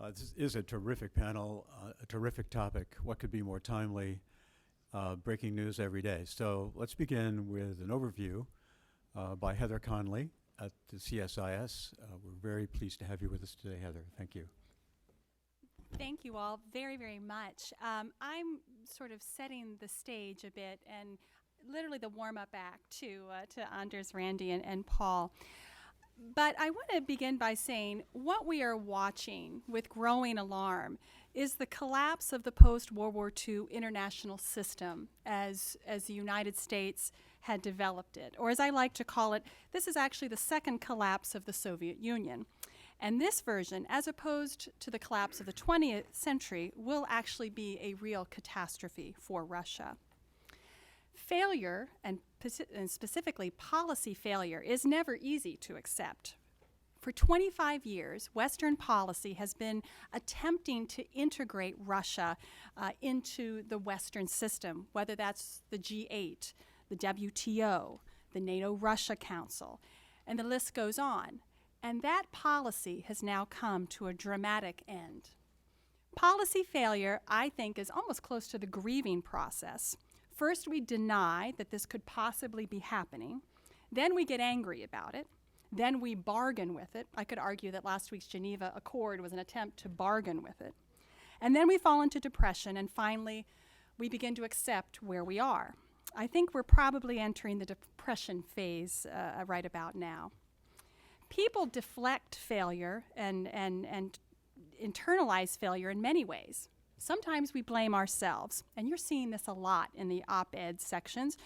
This is a terrific panel, a terrific topic. What could be more timely? Breaking news every day. So let's begin with an overview by Heather Conley at the CSIS. We're very pleased to have you with us today, Heather. Thank you. Thank you all very, very much. I'm sort of setting the stage a bit and literally the warm-up act to Anders, Randi, and Paul. But I want to begin by saying what we are watching with growing alarm is the collapse of the post-World War II international system as the United States had developed it. Or as I like to call it, this is actually the second collapse of the Soviet Union. And this version, as opposed to the collapse of the 20th century, will actually be a real catastrophe for Russia. Failure, and specifically policy failure, is never easy to accept. For 25 years, Western policy has been attempting to integrate Russia into the Western system, whether that's the G8, the WTO, the NATO-Russia Council, and the list goes on. And that policy has now come to a dramatic end. Policy failure, I think, is almost close to the grieving process. First, we deny that this could possibly be happening. Then we get angry about it. Then we bargain with it. I could argue that last week's Geneva Accord was an attempt to bargain with it. And then we fall into depression, and finally, we begin to accept where we are. I think we're probably entering the depression phase right about now. People deflect failure and internalize failure in many ways. Sometimes we blame ourselves, and you're seeing this a lot in the op-ed sections.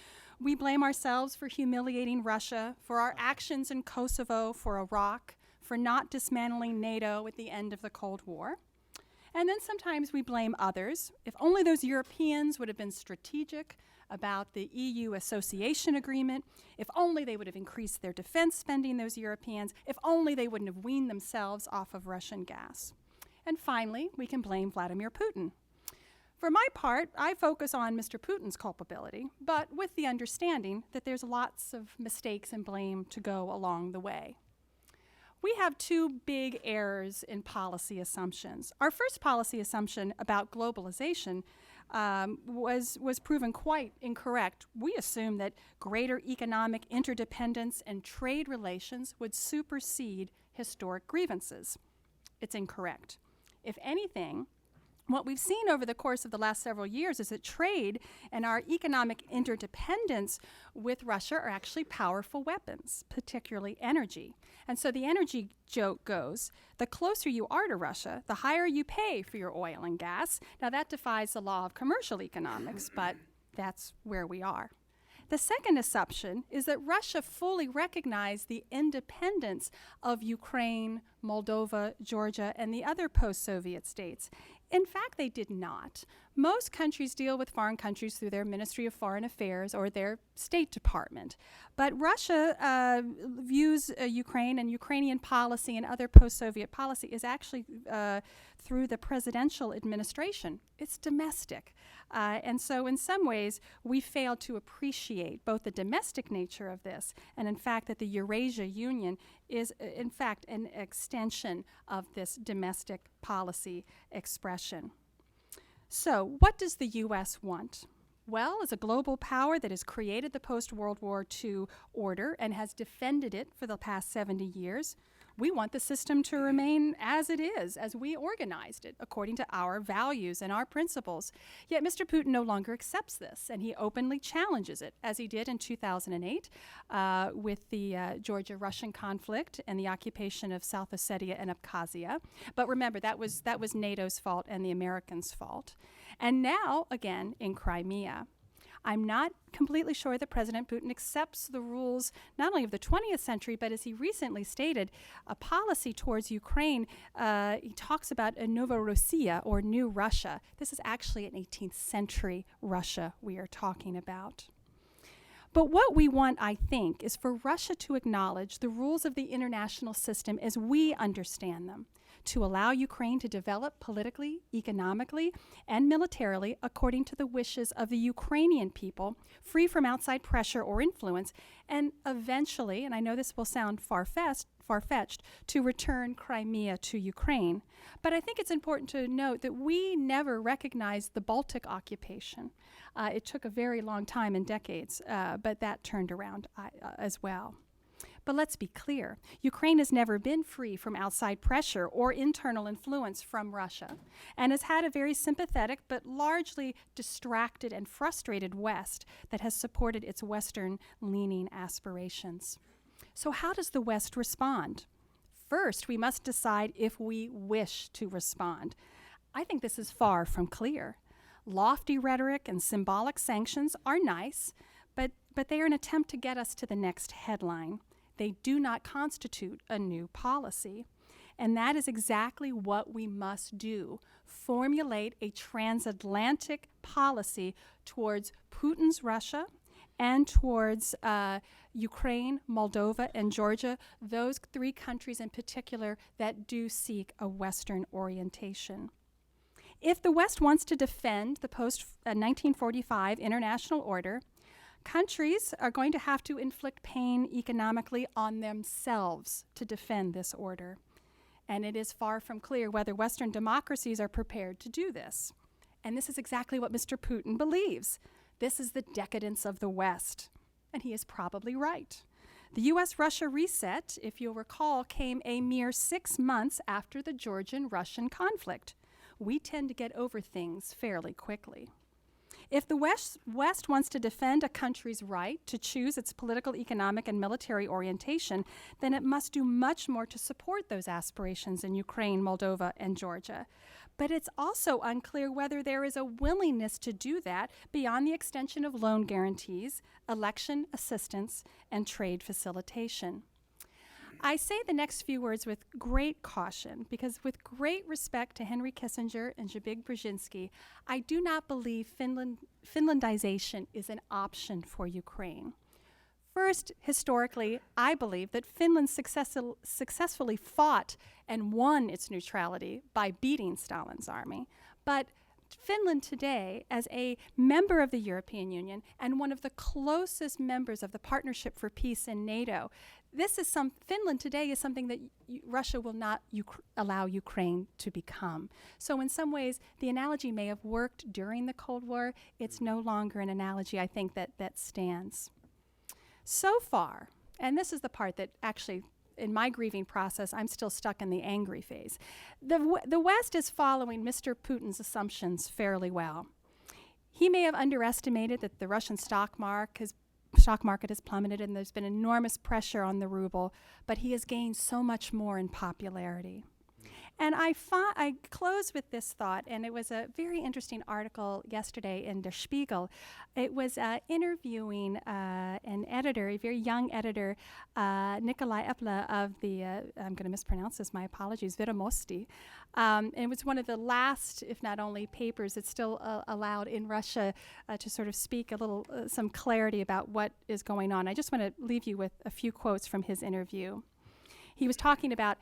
We blame ourselves for humiliating Russia, for our actions in Kosovo, for Iraq, for not dismantling NATO at the end of the Cold War. And then sometimes we blame others. If only those Europeans would have been strategic about the EU association agreement, if only they would have increased their defense spending, those Europeans, if only they wouldn't have weaned themselves off of Russian gas. And finally, we can blame Vladimir Putin. For my part, I focus on Mr. Putin's culpability, but with the understanding that there's lots of mistakes and blame to go along the way. We have two big errors in policy assumptions. Our first policy assumption about globalization was proven quite incorrect. We assumed that greater economic interdependence and trade relations would supersede historic grievances. It's incorrect. If anything, what we've seen over the course of the last several years is that trade and our economic interdependence with Russia are actually powerful weapons, particularly energy. And so the energy joke goes, the closer you are to Russia, the higher you pay for your oil and gas. Now that defies the law of commercial economics, but that's where we are. The second assumption is that Russia fully recognized the independence of Ukraine, Moldova, Georgia, and the other post-Soviet states. In fact, they did not. Most countries deal with foreign countries through their Ministry of Foreign Affairs or their State Department. But Russia views Ukraine and Ukrainian policy and other post-Soviet policy is actually through the presidential administration. It's domestic. And so in some ways, we failed to appreciate both the domestic nature of this and, in fact, that the Eurasia Union is, in fact, an extension of this domestic policy expression. So what does the U.S. want? Well, as a global power that has created the post-World War II order and has defended it for the past 70 years, we want the system to remain as it is, as we organized it, according to our values and our principles. Yet Mr. Putin no longer accepts this, and he openly challenges it, as he did in 2008 with the Georgia-Russian conflict and the occupation of South Ossetia and Abkhazia. But remember, that was NATO's fault and the Americans' fault. And now, again, in Crimea. I'm not completely sure that President Putin accepts the rules not only of the 20th century, but as he recently stated, a policy towards Ukraine. He talks about a Novorossiya, or New Russia. This is actually an 18th century Russia we are talking about. But what we want, I think, is for Russia to acknowledge the rules of the international system as we understand them, to allow Ukraine to develop politically, economically, and militarily according to the wishes of the Ukrainian people, free from outside pressure or influence, and eventually, and I know this will sound far-fetched, far-fetched to return Crimea to Ukraine. But I think it's important to note that we never recognized the Baltic occupation. It took a very long time and decades, but that turned around as well. But let's be clear, Ukraine has never been free from outside pressure or internal influence from Russia, and has had a very sympathetic but largely distracted and frustrated West that has supported its Western-leaning aspirations. So how does the West respond? First, we must decide if we wish to respond. I think this is far from clear. Lofty rhetoric and symbolic sanctions are nice, but they are an attempt to get us to the next headline. They do not constitute a new policy. And that is exactly what we must do. Formulate a transatlantic policy towards Putin's Russia and towards Ukraine, Moldova, and Georgia, those three countries in particular that do seek a Western orientation. If the West wants to defend the post-1945 international order, countries are going to have to inflict pain economically on themselves to defend this order. And it is far from clear whether Western democracies are prepared to do this. And this is exactly what Mr. Putin believes. This is the decadence of the West. And he is probably right. The U.S.-Russia reset, if you'll recall, came a mere 6 months after the Georgian-Russian conflict. We tend to get over things fairly quickly. If the West wants to defend a country's right to choose its political, economic, and military orientation, then it must do much more to support those aspirations in Ukraine, Moldova, and Georgia. But it's also unclear whether there is a willingness to do that beyond the extension of loan guarantees, election assistance, and trade facilitation. I say the next few words with great caution because with great respect to Henry Kissinger and Zbigniew Brzezinski, I do not believe Finlandization is an option for Ukraine. First, historically, I believe that Finland successfully fought and won its neutrality by beating Stalin's army. But Finland today, as a member of the European Union and one of the closest members of the Partnership for Peace in NATO, Finland today is something that Russia will not allow Ukraine to become. So in some ways, the analogy may have worked during the Cold War. It's no longer an analogy, I think, that stands. So far, and this is the part that actually, in my grieving process, I'm still stuck in the angry phase. The West is following Mr. Putin's assumptions fairly well. He may have underestimated that the Russian stock market has plummeted and there's been enormous pressure on the ruble, but he has gained so much more in popularity. And I close with this thought, and it was a very interesting article yesterday in Der Spiegel. It was interviewing an editor, a very young editor, Nikolai Eppler of the, I'm going to mispronounce this, my apologies, Vedomosti. And it was one of the last, if not only, papers that's still allowed in Russia to sort of speak a little, some clarity about what is going on. I just want to leave you with a few quotes from his interview. He was talking about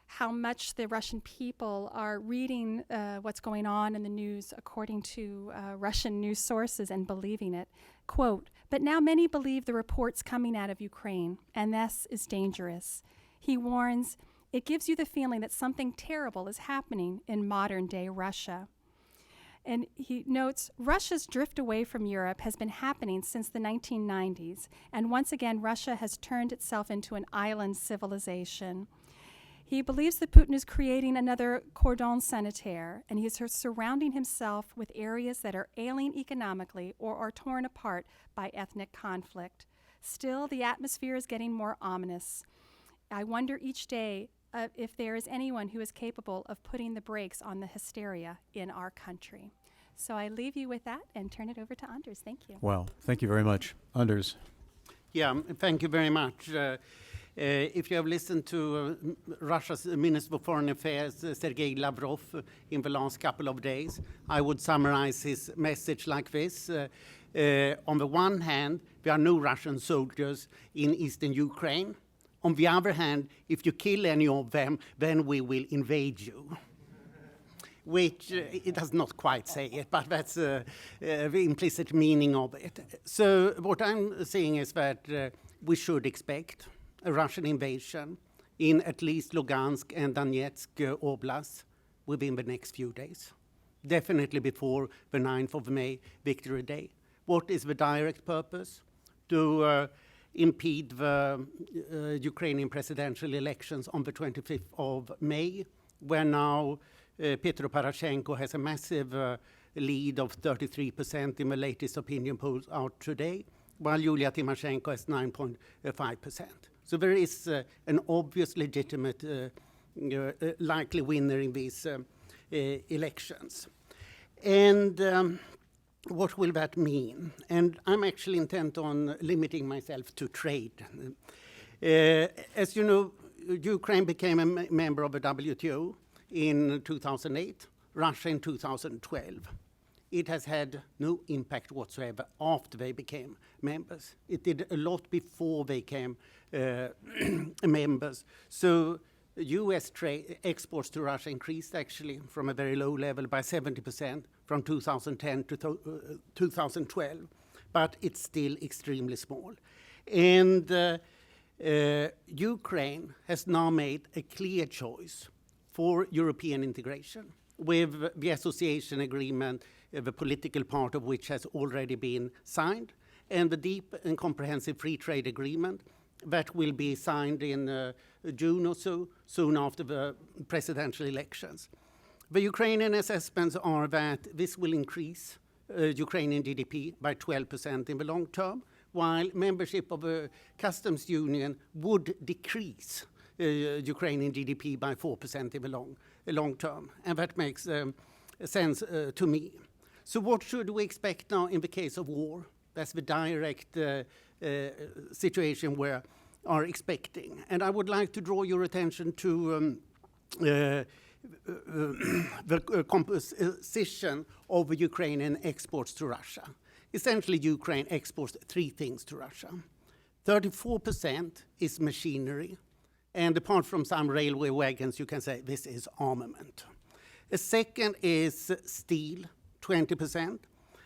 how much the Russian people are reading what's going on in the news according to Russian news sources and believing it. Quote, "But now many believe the reports coming out of Ukraine, and this is dangerous." He warns, "It gives you the feeling that something terrible is happening in modern-day Russia." And he notes, Russia's drift away from Europe has been happening since the 1990s, and once again Russia has turned itself into an island civilization. He believes that Putin is creating another cordon sanitaire, and he is surrounding himself with areas that are ailing economically or are torn apart by ethnic conflict. Still, the atmosphere is getting more ominous. I wonder each day if there is anyone who is capable of putting the brakes on the hysteria in our country. So I leave you with that and turn it over to Anders. Thank you. Wow, thank you very much. Anders. Yeah, thank you very much. If you have listened to Russia's Minister for Foreign Affairs, Sergei Lavrov, in the last couple of days, I would summarize his message like this. On the one hand, there are no Russian soldiers in eastern Ukraine. On the other hand, if you kill any of them, then we will invade you. Which it does not quite say it, but that's the implicit meaning of it. So what I'm saying is that we should expect a Russian invasion in at least Lugansk and Donetsk oblasts within the next few days. Definitely before the 9th of May, Victory Day. What is the direct purpose? To impede the Ukrainian presidential elections on the 25th of May, where now Petro Poroshenko has a massive lead of 33% in the latest opinion polls out today, while Yulia Tymoshenko has 9.5%. So there is an obvious, legitimate, likely winner in these elections. And what will that mean? And I'm actually intent on limiting myself to trade. As you know, Ukraine became a member of the WTO in 2008, Russia in 2012. It has had no impact whatsoever after they became members. It did a lot before they became members. So U.S. exports to Russia increased actually from a very low level by 70% from 2010 to 2012, but it's still extremely small. And Ukraine has now made a clear choice for European integration with the association agreement, the political part of which has already been signed, and the deep and comprehensive free trade agreement that will be signed in June or so, soon after the presidential elections. The Ukrainian assessments are that this will increase Ukrainian GDP by 12% in the long term, while membership of a customs union would decrease Ukrainian GDP by 4% in the long term. And that makes sense to me. So what should we expect now in the case of war? That's the direct situation we are expecting. And I would like to draw your attention to the composition of Ukrainian exports to Russia. Essentially, Ukraine exports three things to Russia. 34% is machinery, and apart from some railway wagons, you can say this is armament. A second is steel, 20%,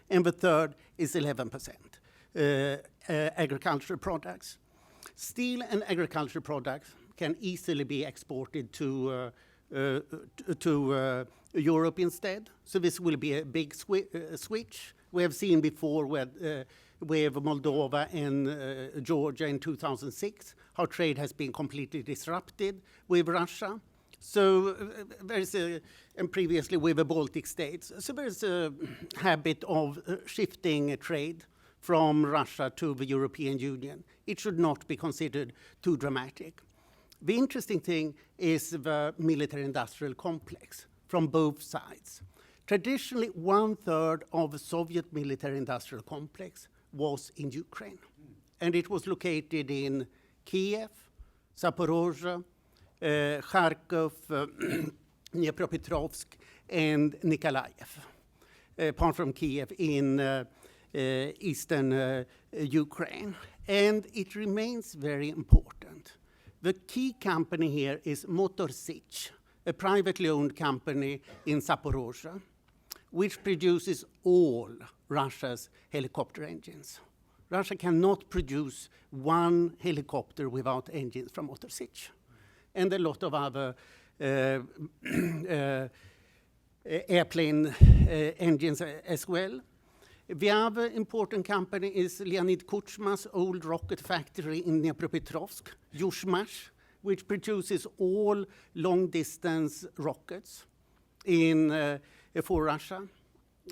and the third is 11%, agricultural products. Steel and agricultural products can easily be exported to Europe instead, so this will be a big switch. We have seen before with Moldova and Georgia in 2006, how trade has been completely disrupted with Russia. So and previously with the Baltic states. So there's a habit of shifting trade from Russia to the European Union. It should not be considered too dramatic. The interesting thing is the military-industrial complex from both sides. Traditionally, 1/3 of the Soviet military-industrial complex was in Ukraine. And it was located in Kiev, Zaporozhye, Kharkov, Dnipropetrovsk, and Nikolaev, apart from Kiev in eastern Ukraine. And it remains very important. The key company here is Motor Sich, a privately owned company in Zaporozhye, which produces all Russia's helicopter engines. Russia cannot produce one helicopter without engines from Motor Sich, and a lot of other airplane engines as well. The other important company is Leonid Kuchma's old rocket factory in Dnipropetrovsk, Yuzhmash, which produces all long-distance rockets for Russia.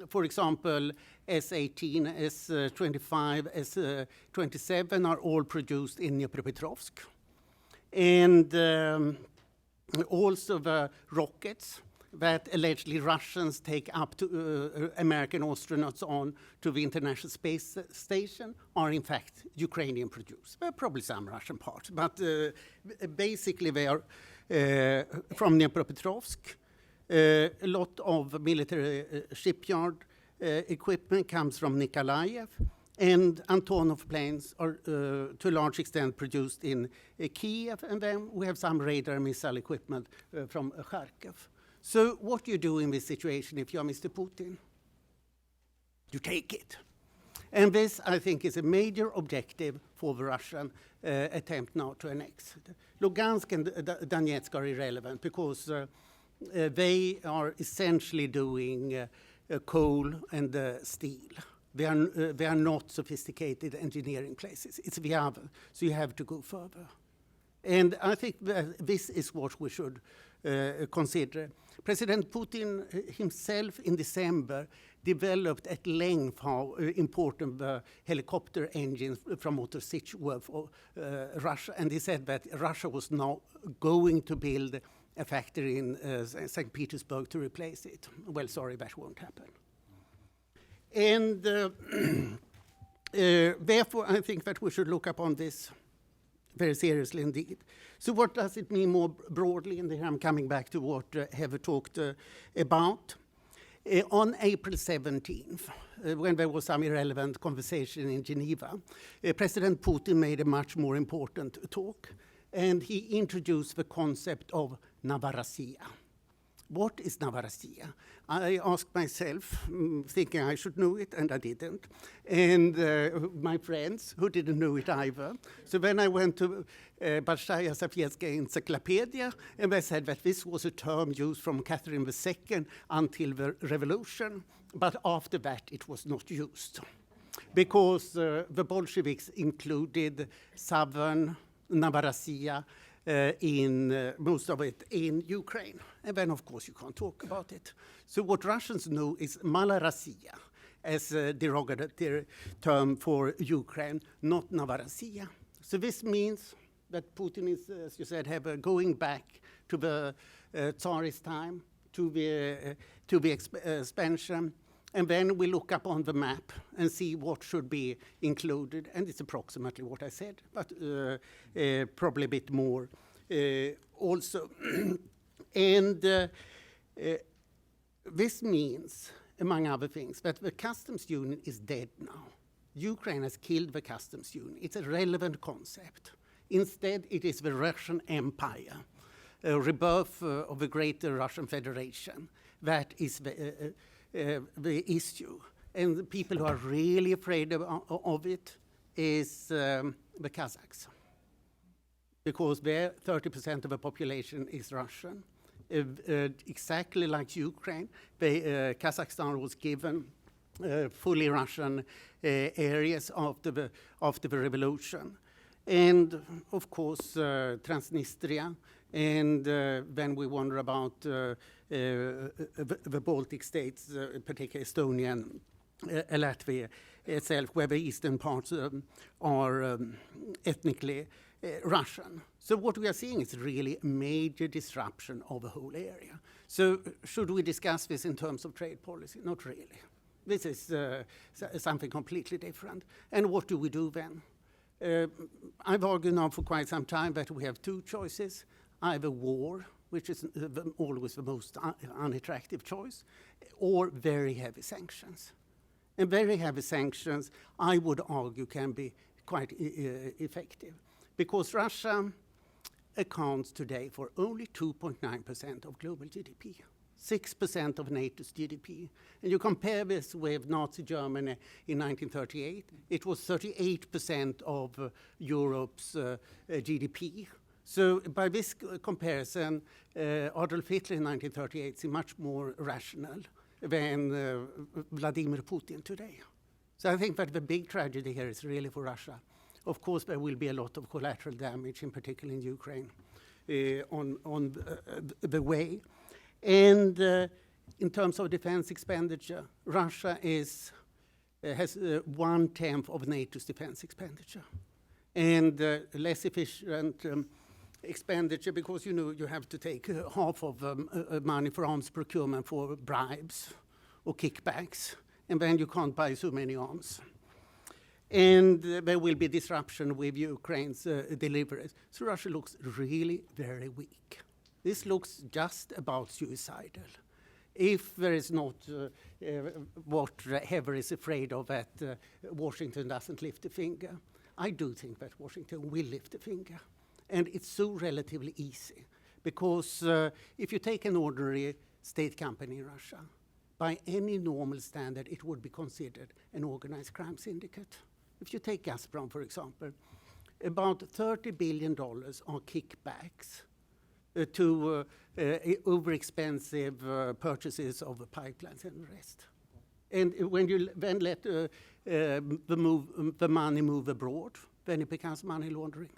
For example, S-18, S-25, S-27 are all produced in Dnipropetrovsk. And also the rockets that allegedly Russians take up to American astronauts on to the International Space Station are in fact Ukrainian produced. There are probably some Russian parts, but basically they are from Dnipropetrovsk. A lot of military shipyard equipment comes from Nikolaev, and Antonov planes are to a large extent produced in Kiev, and then we have some radar and missile equipment from Kharkov. So what do you do in this situation if you're Mr. Putin? You take it. And this, I think, is a major objective for the Russian attempt now to annex. Lugansk and Donetsk are irrelevant because they are essentially doing coal and steel. They are not sophisticated engineering places. It's the other, so you have to go further. And I think that this is what we should consider. President Putin himself in December developed at length how important the helicopter engines from Motor Sich were for Russia. And he said that Russia was now going to build a factory in St. Petersburg to replace it. Well, sorry, that won't happen. And therefore, I think that we should look upon this very seriously indeed. So what does it mean more broadly? And here I'm coming back to what Heather talked about. On April 17th, when there was some irrelevant conversation in Geneva, President Putin made a much more important talk, and he introduced the concept of Novorossiya. What is Novorossiya? I asked myself, thinking I should know it, and I didn't. And my friends, who didn't know it either. So then I went to Большая Советская Encyclopedia, and they said that this was a term used from Catherine II until the revolution, but after that it was not used. Because the Bolsheviks included southern Novorossiya, in most of it in Ukraine. And then, of course, you can't talk about it. So what Russians know is Malorossiya as a derogatory term for Ukraine, not Novorossiya. So this means that Putin is, as you said, going back to the Tsarist time, to the expansion. And then we look up on the map and see what should be included. And it's approximately what I said, but probably a bit more also. And this means, among other things, that the customs union is dead now. Ukraine has killed the customs union. It's a relevant concept. Instead, it is the Russian Empire, a rebirth of the greater Russian Federation. That is the issue. And the people who are really afraid of it is the Kazakhs, because there 30% of the population is Russian. Exactly like Ukraine, Kazakhstan was given fully Russian areas after the revolution. And of course, Transnistria, and then we wonder about the Baltic states, particularly Estonia and Latvia itself, where the eastern parts are ethnically Russian. So what we are seeing is really a major disruption of the whole area. So should we discuss this in terms of trade policy? Not really. This is something completely different. And what do we do then? I've argued now for quite some time that we have two choices: either war, which is always the most unattractive choice, or very heavy sanctions. And very heavy sanctions, I would argue, can be quite effective, because Russia accounts today for only 2.9% of global GDP, 6% of NATO's GDP. And you compare this with Nazi Germany in 1938, it was 38% of Europe's GDP. So by this comparison, Adolf Hitler in 1938 is much more rational than Vladimir Putin today. So I think that the big tragedy here is really for Russia. Of course, there will be a lot of collateral damage, in particular in Ukraine, on the way. And in terms of defense expenditure, Russia has 1/10 of NATO's defense expenditure, and less efficient expenditure, because you have to take half of money for arms procurement for bribes or kickbacks, and then you can't buy so many arms. And there will be disruption with Ukraine's deliveries. So Russia looks really very weak. This looks just about suicidal. If there is not what Heather is afraid of, that Washington doesn't lift a finger, I do think that Washington will lift a finger. And it's so relatively easy, because if you take an ordinary state company in Russia, by any normal standard, it would be considered an organized crime syndicate. If you take Gazprom, for example, about $30 billion are kickbacks to over-expensive purchases of the pipelines and the rest. And when you then let the money move abroad, then it becomes money laundering.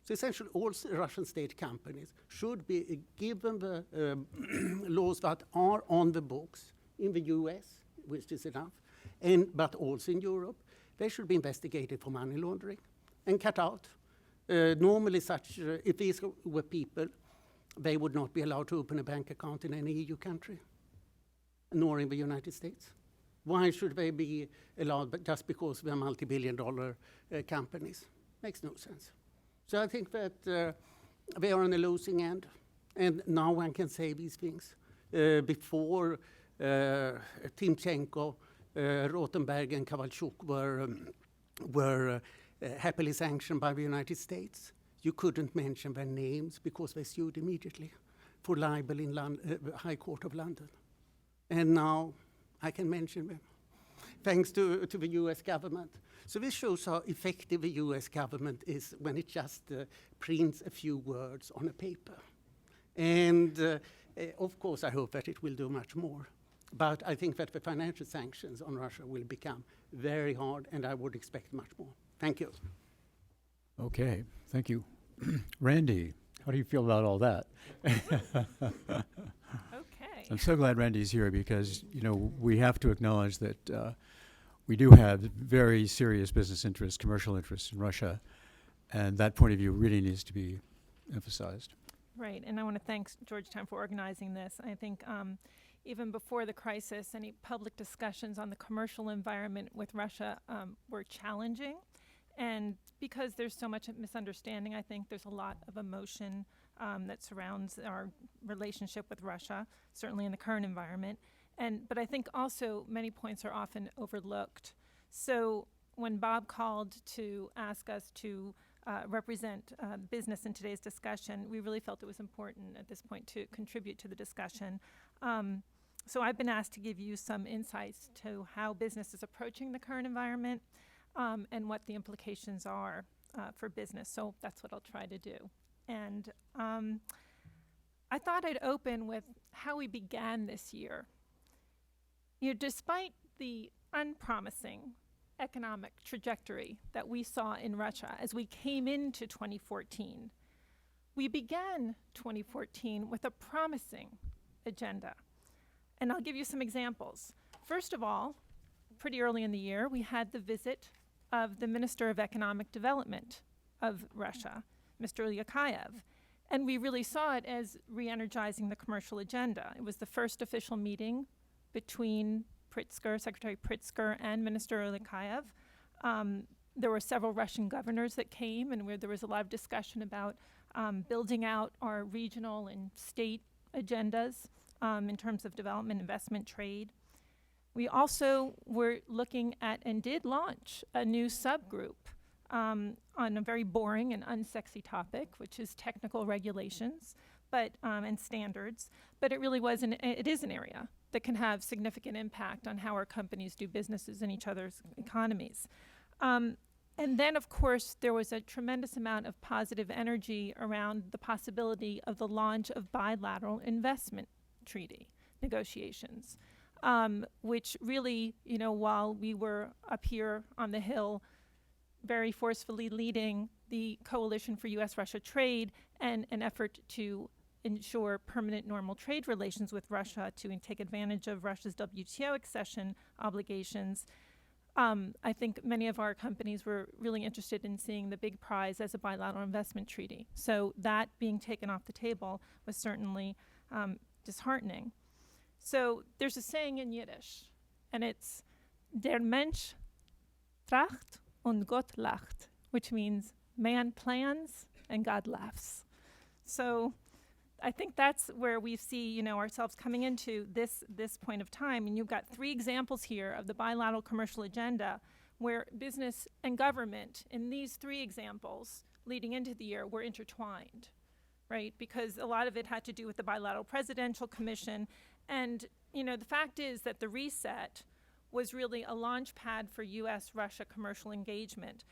So essentially, all Russian state companies should be given the laws that are on the books in the US, which is enough, but also in Europe. They should be investigated for money laundering and cut out. Normally, if these were people, they would not be allowed to open a bank account in any EU country, nor in the United States. Why should they be allowed just because they're multi-billion-dollar companies? Makes no sense. So I think that they are on the losing end, and now one can say these things. Before Timchenko, Rothenberg, and Kovalchuk were happily sanctioned by the United States, you couldn't mention their names because they sued immediately for libel in the High Court of London. And now I can mention them, thanks to the US government. So this shows how effective the US government is when it just prints a few words on a paper. And of course, I hope that it will do much more. But I think that the financial sanctions on Russia will become very hard, and I would expect much more. Thank you. Okay, thank you. Randy, how do you feel about all that? Okay. I'm so glad Randy's here because, we have to acknowledge that we do have very serious business interests, commercial interests in Russia, and that point of view really needs to be emphasized. Right, and I want to thank Georgetown for organizing this. I think even before the crisis, any public discussions on the commercial environment with Russia were challenging. And because there's so much misunderstanding, I think there's a lot of emotion that surrounds our relationship with Russia, certainly in the current environment. But I think also many points are often overlooked. So when Bob called to ask us to represent business in today's discussion, we really felt it was important at this point to contribute to the discussion. So I've been asked to give you some insights to how business is approaching the current environment and what the implications are for business. So that's what I'll try to do. And I thought I'd open with how we began this year. Despite the unpromising economic trajectory that we saw in Russia as we came into 2014, we began 2014 with a promising agenda. And I'll give you some examples. First of all, pretty early in the year, we had the visit of the Minister of Economic Development of Russia, Mr. Lyakayev. And we really saw it as re-energizing the commercial agenda. It was the first official meeting between Secretary Pritzker and Minister Lyakayev. There were several Russian governors that came, and where there was a lot of discussion about building out our regional and state agendas in terms of development, investment, trade. We also were looking at and did launch a new subgroup on a very boring and unsexy topic, which is technical regulations and standards. But it really it is an area that can have significant impact on how our companies do businesses in each other's economies. And then, of course, there was a tremendous amount of positive energy around the possibility of the launch of bilateral investment treaty negotiations, which really, while we were up here on the Hill very forcefully leading the Coalition for U.S.-Russia Trade and an effort to ensure permanent normal trade relations with Russia to take advantage of Russia's WTO accession obligations, I think many of our companies were really interested in seeing the big prize as a bilateral investment treaty. So that being taken off the table was certainly disheartening. So there's a saying in Yiddish, and it's Der Mensch tracht und Gott lacht, which means man plans and God laughs. So I think that's where we see, ourselves coming into this point of time. And you've got three examples here of the bilateral commercial agenda where business and government in these three examples leading into the year were intertwined, right? Because a lot of it had to do with the bilateral presidential commission. And, the fact is that the reset was really a launch pad for U.S.-Russia commercial engagement.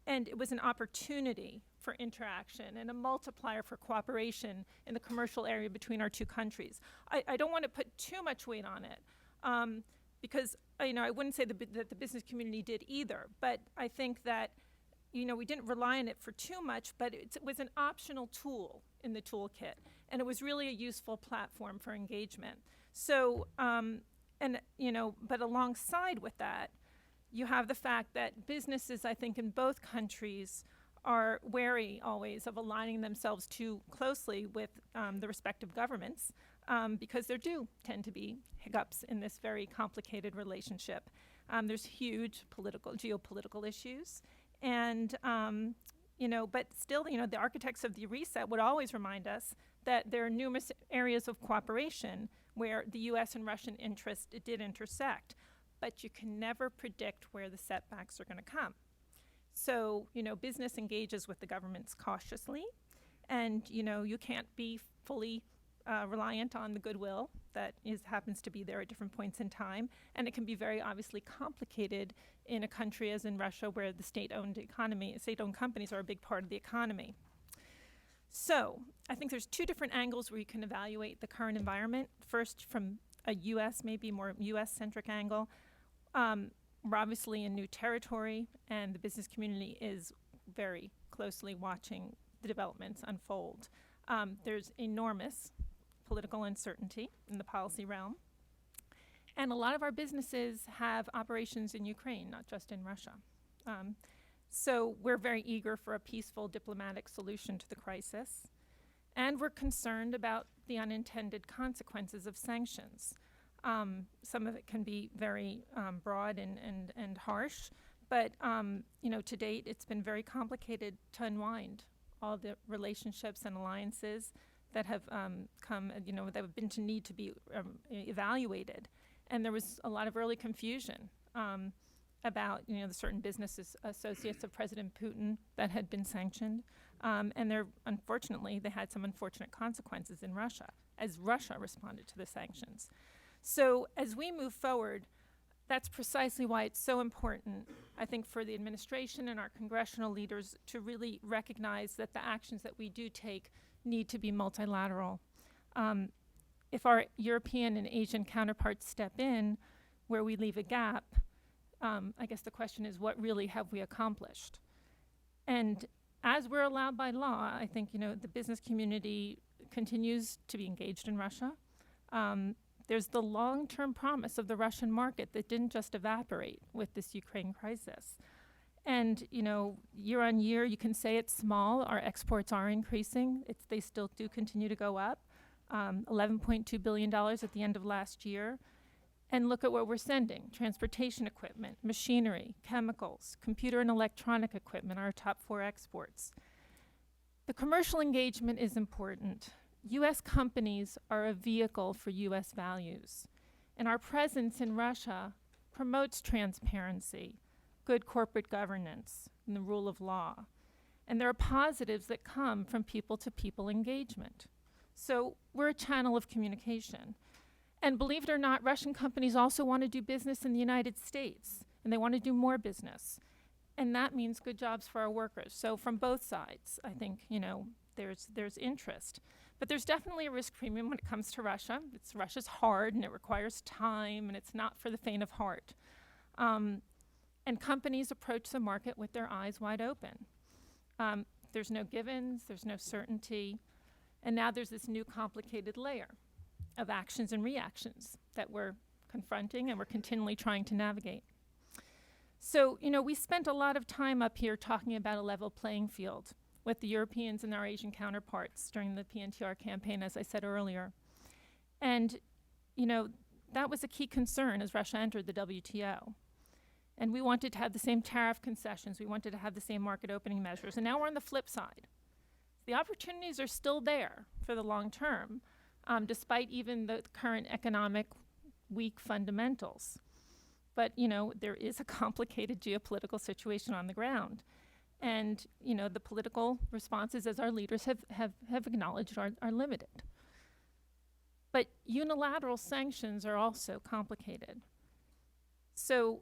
And it was an opportunity for interaction and a multiplier for cooperation in the commercial area between our two countries. I don't want to put too much weight on it because I wouldn't say that the business community did either, but I think that we didn't rely on it for too much, but it was an optional tool in the toolkit, and it was really a useful platform for engagement. So, but alongside with that, you have the fact that businesses, I think, in both countries are wary always of aligning themselves too closely with the respective governments because there do tend to be hiccups in this very complicated relationship. There's huge geopolitical issues. And, but still, the architects of the reset would always remind us that there are numerous areas of cooperation where the U.S. and Russian interests did intersect. But you can never predict where the setbacks are going to come. So, business engages with the governments cautiously, and, you can't be fully reliant on the goodwill that happens to be there at different points in time. And it can be very obviously complicated in a country as in Russia, where the state-owned companies are a big part of the economy. So, I think there's two different angles where you can evaluate the current environment. First, from a maybe more U.S.-centric angle. We're obviously in new territory, and the business community is very closely watching the developments unfold. There's enormous political uncertainty in the policy realm, and a lot of our businesses have operations in Ukraine, not just in Russia. So we're very eager for a peaceful diplomatic solution to the crisis, and we're concerned about the unintended consequences of sanctions. Some of it can be very broad and harsh, but to date it's been very complicated to unwind all the relationships and alliances that have that have been to need to be evaluated. And there was a lot of early confusion about the certain business associates of President Putin that had been sanctioned, and unfortunately they had some unfortunate consequences in Russia as Russia responded to the sanctions. So as we move forward, that's precisely why it's so important, I think, for the administration and our congressional leaders to really recognize that the actions that we do take need to be multilateral. If our European and Asian counterparts step in where we leave a gap, I guess the question is, what really have we accomplished? And as we're allowed by law, I think, the business community continues to be engaged in Russia. There's the long-term promise of the Russian market that didn't just evaporate with this Ukraine crisis. And, year on year, you can say it's small. Our exports are increasing. They still do continue to go up. $11.2 billion at the end of last year. And look at what we're sending: transportation equipment, machinery, chemicals, computer and electronic equipment, our top 4 exports. The commercial engagement is important. U.S. companies are a vehicle for U.S. values, and our presence in Russia promotes transparency, good corporate governance, and the rule of law. And there are positives that come from people-to-people engagement. So we're a channel of communication. And believe it or not, Russian companies also want to do business in the United States, and they want to do more business. And that means good jobs for our workers. So from both sides, I think, there's interest. But there's definitely a risk premium when it comes to Russia. Russia's hard, and it requires time, and it's not for the faint of heart. And companies approach the market with their eyes wide open. There's no givens, there's no certainty, and now there's this new complicated layer of actions and reactions that we're confronting and we're continually trying to navigate. So, we spent a lot of time up here talking about a level playing field with the Europeans and our Asian counterparts during the PNTR campaign, as I said earlier. And, that was a key concern as Russia entered the WTO. And we wanted to have the same tariff concessions. We wanted to have the same market opening measures. And now we're on the flip side. The opportunities are still there for the long term, despite even the current economic weak fundamentals. But, there is a complicated geopolitical situation on the ground. And, the political responses, as our leaders have acknowledged, are limited. But unilateral sanctions are also complicated. So,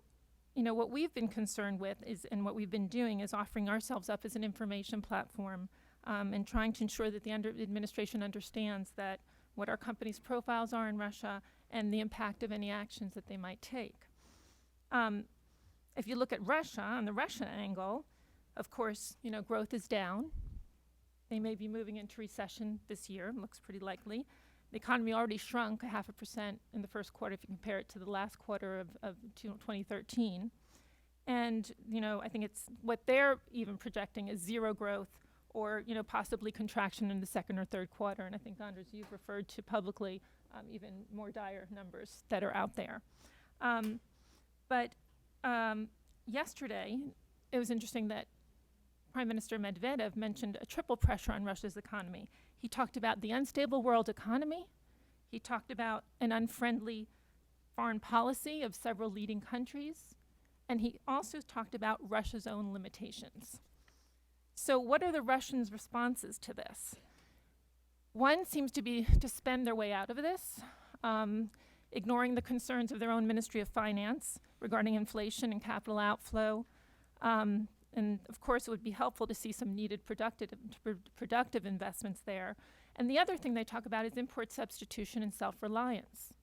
what we've been concerned with is, and what we've been doing is offering ourselves up as an information platform and trying to ensure that the administration understands that what our companies' profiles are in Russia and the impact of any actions that they might take. If you look at Russia, on the Russia angle, of course, growth is down. They may be moving into recession this year, looks pretty likely. The economy already shrunk 0.5% in the first quarter if you compare it to the last quarter of 2013. And, I think it's what they're even projecting is zero growth or, possibly contraction in the second or third quarter. And I think, Anders, you've referred to publicly even more dire numbers that are out there. But yesterday, it was interesting that Prime Minister Medvedev mentioned a triple pressure on Russia's economy. He talked about the unstable world economy. He talked about an unfriendly foreign policy of several leading countries. And he also talked about Russia's own limitations. So what are the Russians' responses to this? One seems to be to spend their way out of this, ignoring the concerns of their own Ministry of Finance regarding inflation and capital outflow. And of course, it would be helpful to see some needed productive investments there. And the other thing they talk about is import substitution and self-reliance.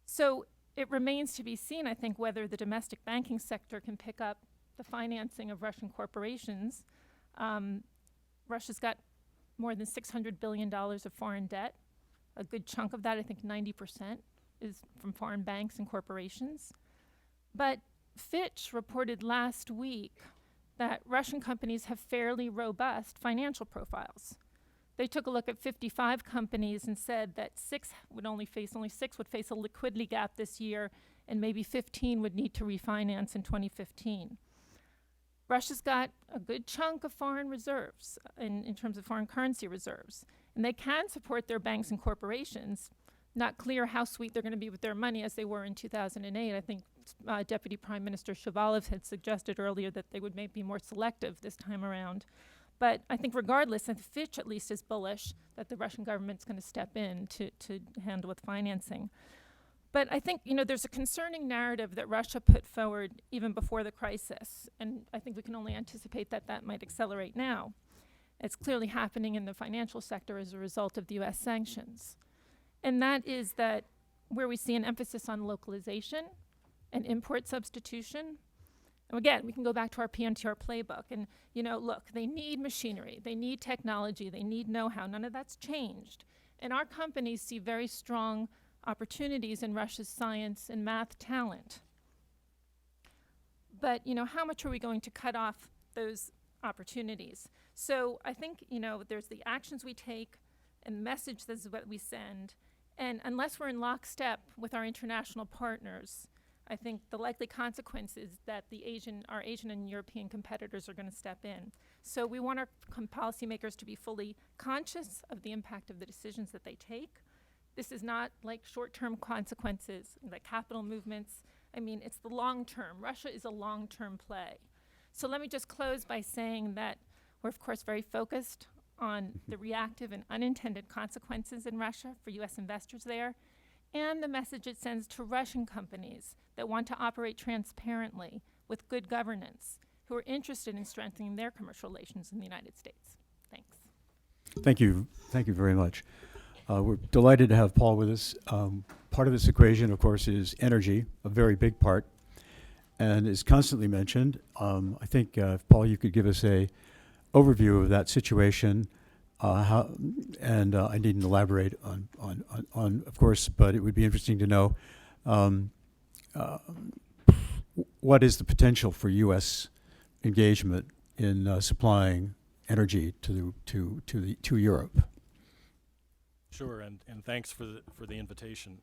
So it remains to be seen, I think, whether the domestic banking sector can pick up the financing of Russian corporations. Russia's got more than $600 billion of foreign debt. A good chunk of that, I think 90%, is from foreign banks and corporations. But Fitch reported last week that Russian companies have fairly robust financial profiles. They took a look at 55 companies and said that only 6 would face a liquidity gap this year, and maybe 15 would need to refinance in 2015. Russia's got a good chunk of foreign reserves in terms of foreign currency reserves, and they can support their banks and corporations. Not clear how sweet they're going to be with their money as they were in 2008. I think Deputy Prime Minister Shuvalov had suggested earlier that they would maybe be more selective this time around. But I think regardless, and Fitch at least is bullish that the Russian government's going to step in to handle with financing. But I think, there's a concerning narrative that Russia put forward even before the crisis. And I think we can only anticipate that that might accelerate now. It's clearly happening in the financial sector as a result of the U.S. sanctions. And that is that where we see an emphasis on localization and import substitution. And again, we can go back to our PNTR playbook and, look, they need machinery, they need technology, they need know-how. None of that's changed. And our companies see very strong opportunities in Russia's science and math talent. But, how much are we going to cut off those opportunities? So I think, there's the actions we take and the message that's what we send. And unless we're in lockstep with our international partners, I think the likely consequence is that our Asian and European competitors are going to step in. So we want our policymakers to be fully conscious of the impact of the decisions that they take. This is not like short-term consequences, like capital movements. I mean, it's the long term. Russia is a long-term play. So let me just close by saying that we're, of course, very focused on the reactive and unintended consequences in Russia for U.S. investors there, and the message it sends to Russian companies that want to operate transparently with good governance, who are interested in strengthening their commercial relations in the United States. Thanks. Thank you. Thank you very much. We're delighted to have Paul with us. Part of this equation, of course, is energy, a very big part, and is constantly mentioned. I think, Paul, you could give us a overview of that situation, I needn't elaborate on, of course, but it would be interesting to know what is the potential for U.S. engagement in supplying energy to Europe. Sure, and thanks for the invitation.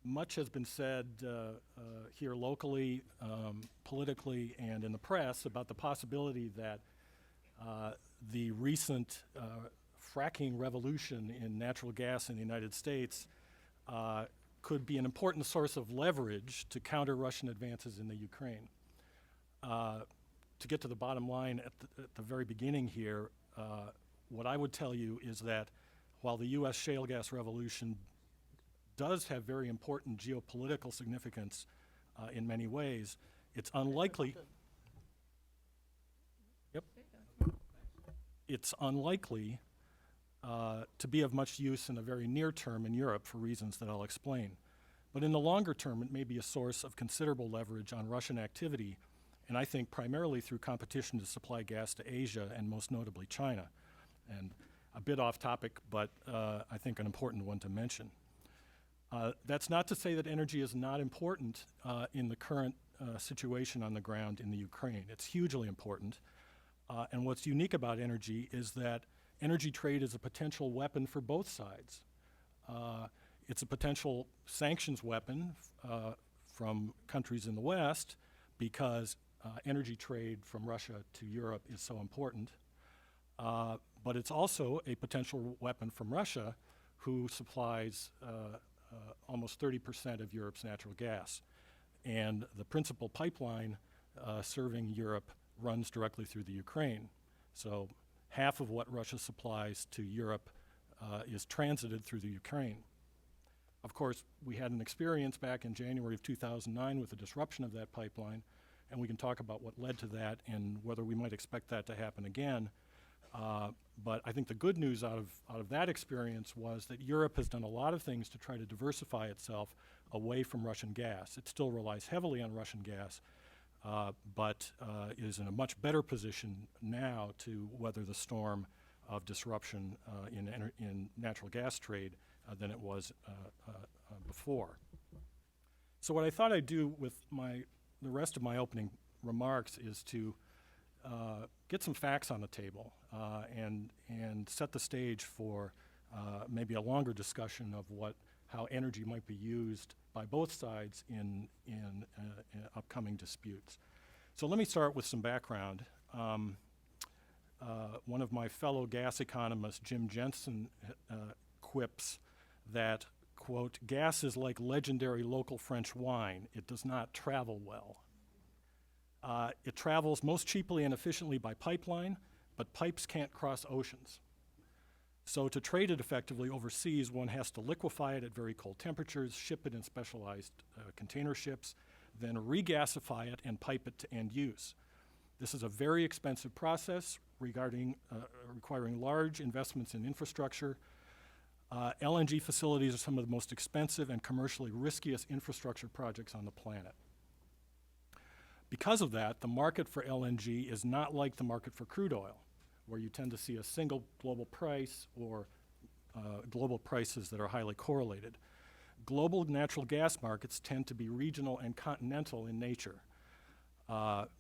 Much has been said here locally, politically, and in the press about the possibility that the recent fracking revolution in natural gas in the United States could be an important source of leverage to counter Russian advances in the Ukraine. To get to the bottom line at the very beginning here, what I would tell you is that while the U.S. shale gas revolution does have very important geopolitical significance in many ways. It's unlikely. Yep. It's unlikely to be of much use in the very near term in Europe for reasons that I'll explain. But in the longer term, it may be a source of considerable leverage on Russian activity, and I think primarily through competition to supply gas to Asia and most notably China. And a bit off topic, but I think an important one to mention. That's not to say that energy is not important in the current situation on the ground in the Ukraine. It's hugely important. And what's unique about energy is that energy trade is a potential weapon for both sides. It's a potential sanctions weapon from countries in the West because energy trade from Russia to Europe is so important. But it's also a potential weapon from Russia, who supplies almost 30% of Europe's natural gas. And the principal pipeline serving Europe runs directly through the Ukraine. So half of what Russia supplies to Europe is transited through the Ukraine. Of course, we had an experience back in January of 2009 with the disruption of that pipeline, and we can talk about what led to that and whether we might expect that to happen again. But I think the good news out of that experience was that Europe has done a lot of things to try to diversify itself away from Russian gas. It still relies heavily on Russian gas, but is in a much better position now to weather the storm of disruption in natural gas trade than it was before. So what I thought I'd do with the rest of my opening remarks is to get some facts on the table and set the stage for maybe a longer discussion of how energy might be used by both sides in upcoming disputes. So let me start with some background. One of my fellow gas economists, Jim Jensen, quips that, quote, "Gas is like legendary local French wine. It does not travel well." It travels most cheaply and efficiently by pipeline, but pipes can't cross oceans. So to trade it effectively overseas, one has to liquefy it at very cold temperatures, ship it in specialized container ships, then regasify it and pipe it to end use. This is a very expensive process requiring large investments in infrastructure. LNG facilities are some of the most expensive and commercially riskiest infrastructure projects on the planet. Because of that, the market for LNG is not like the market for crude oil, where you tend to see a single global price or global prices that are highly correlated. Global natural gas markets tend to be regional and continental in nature.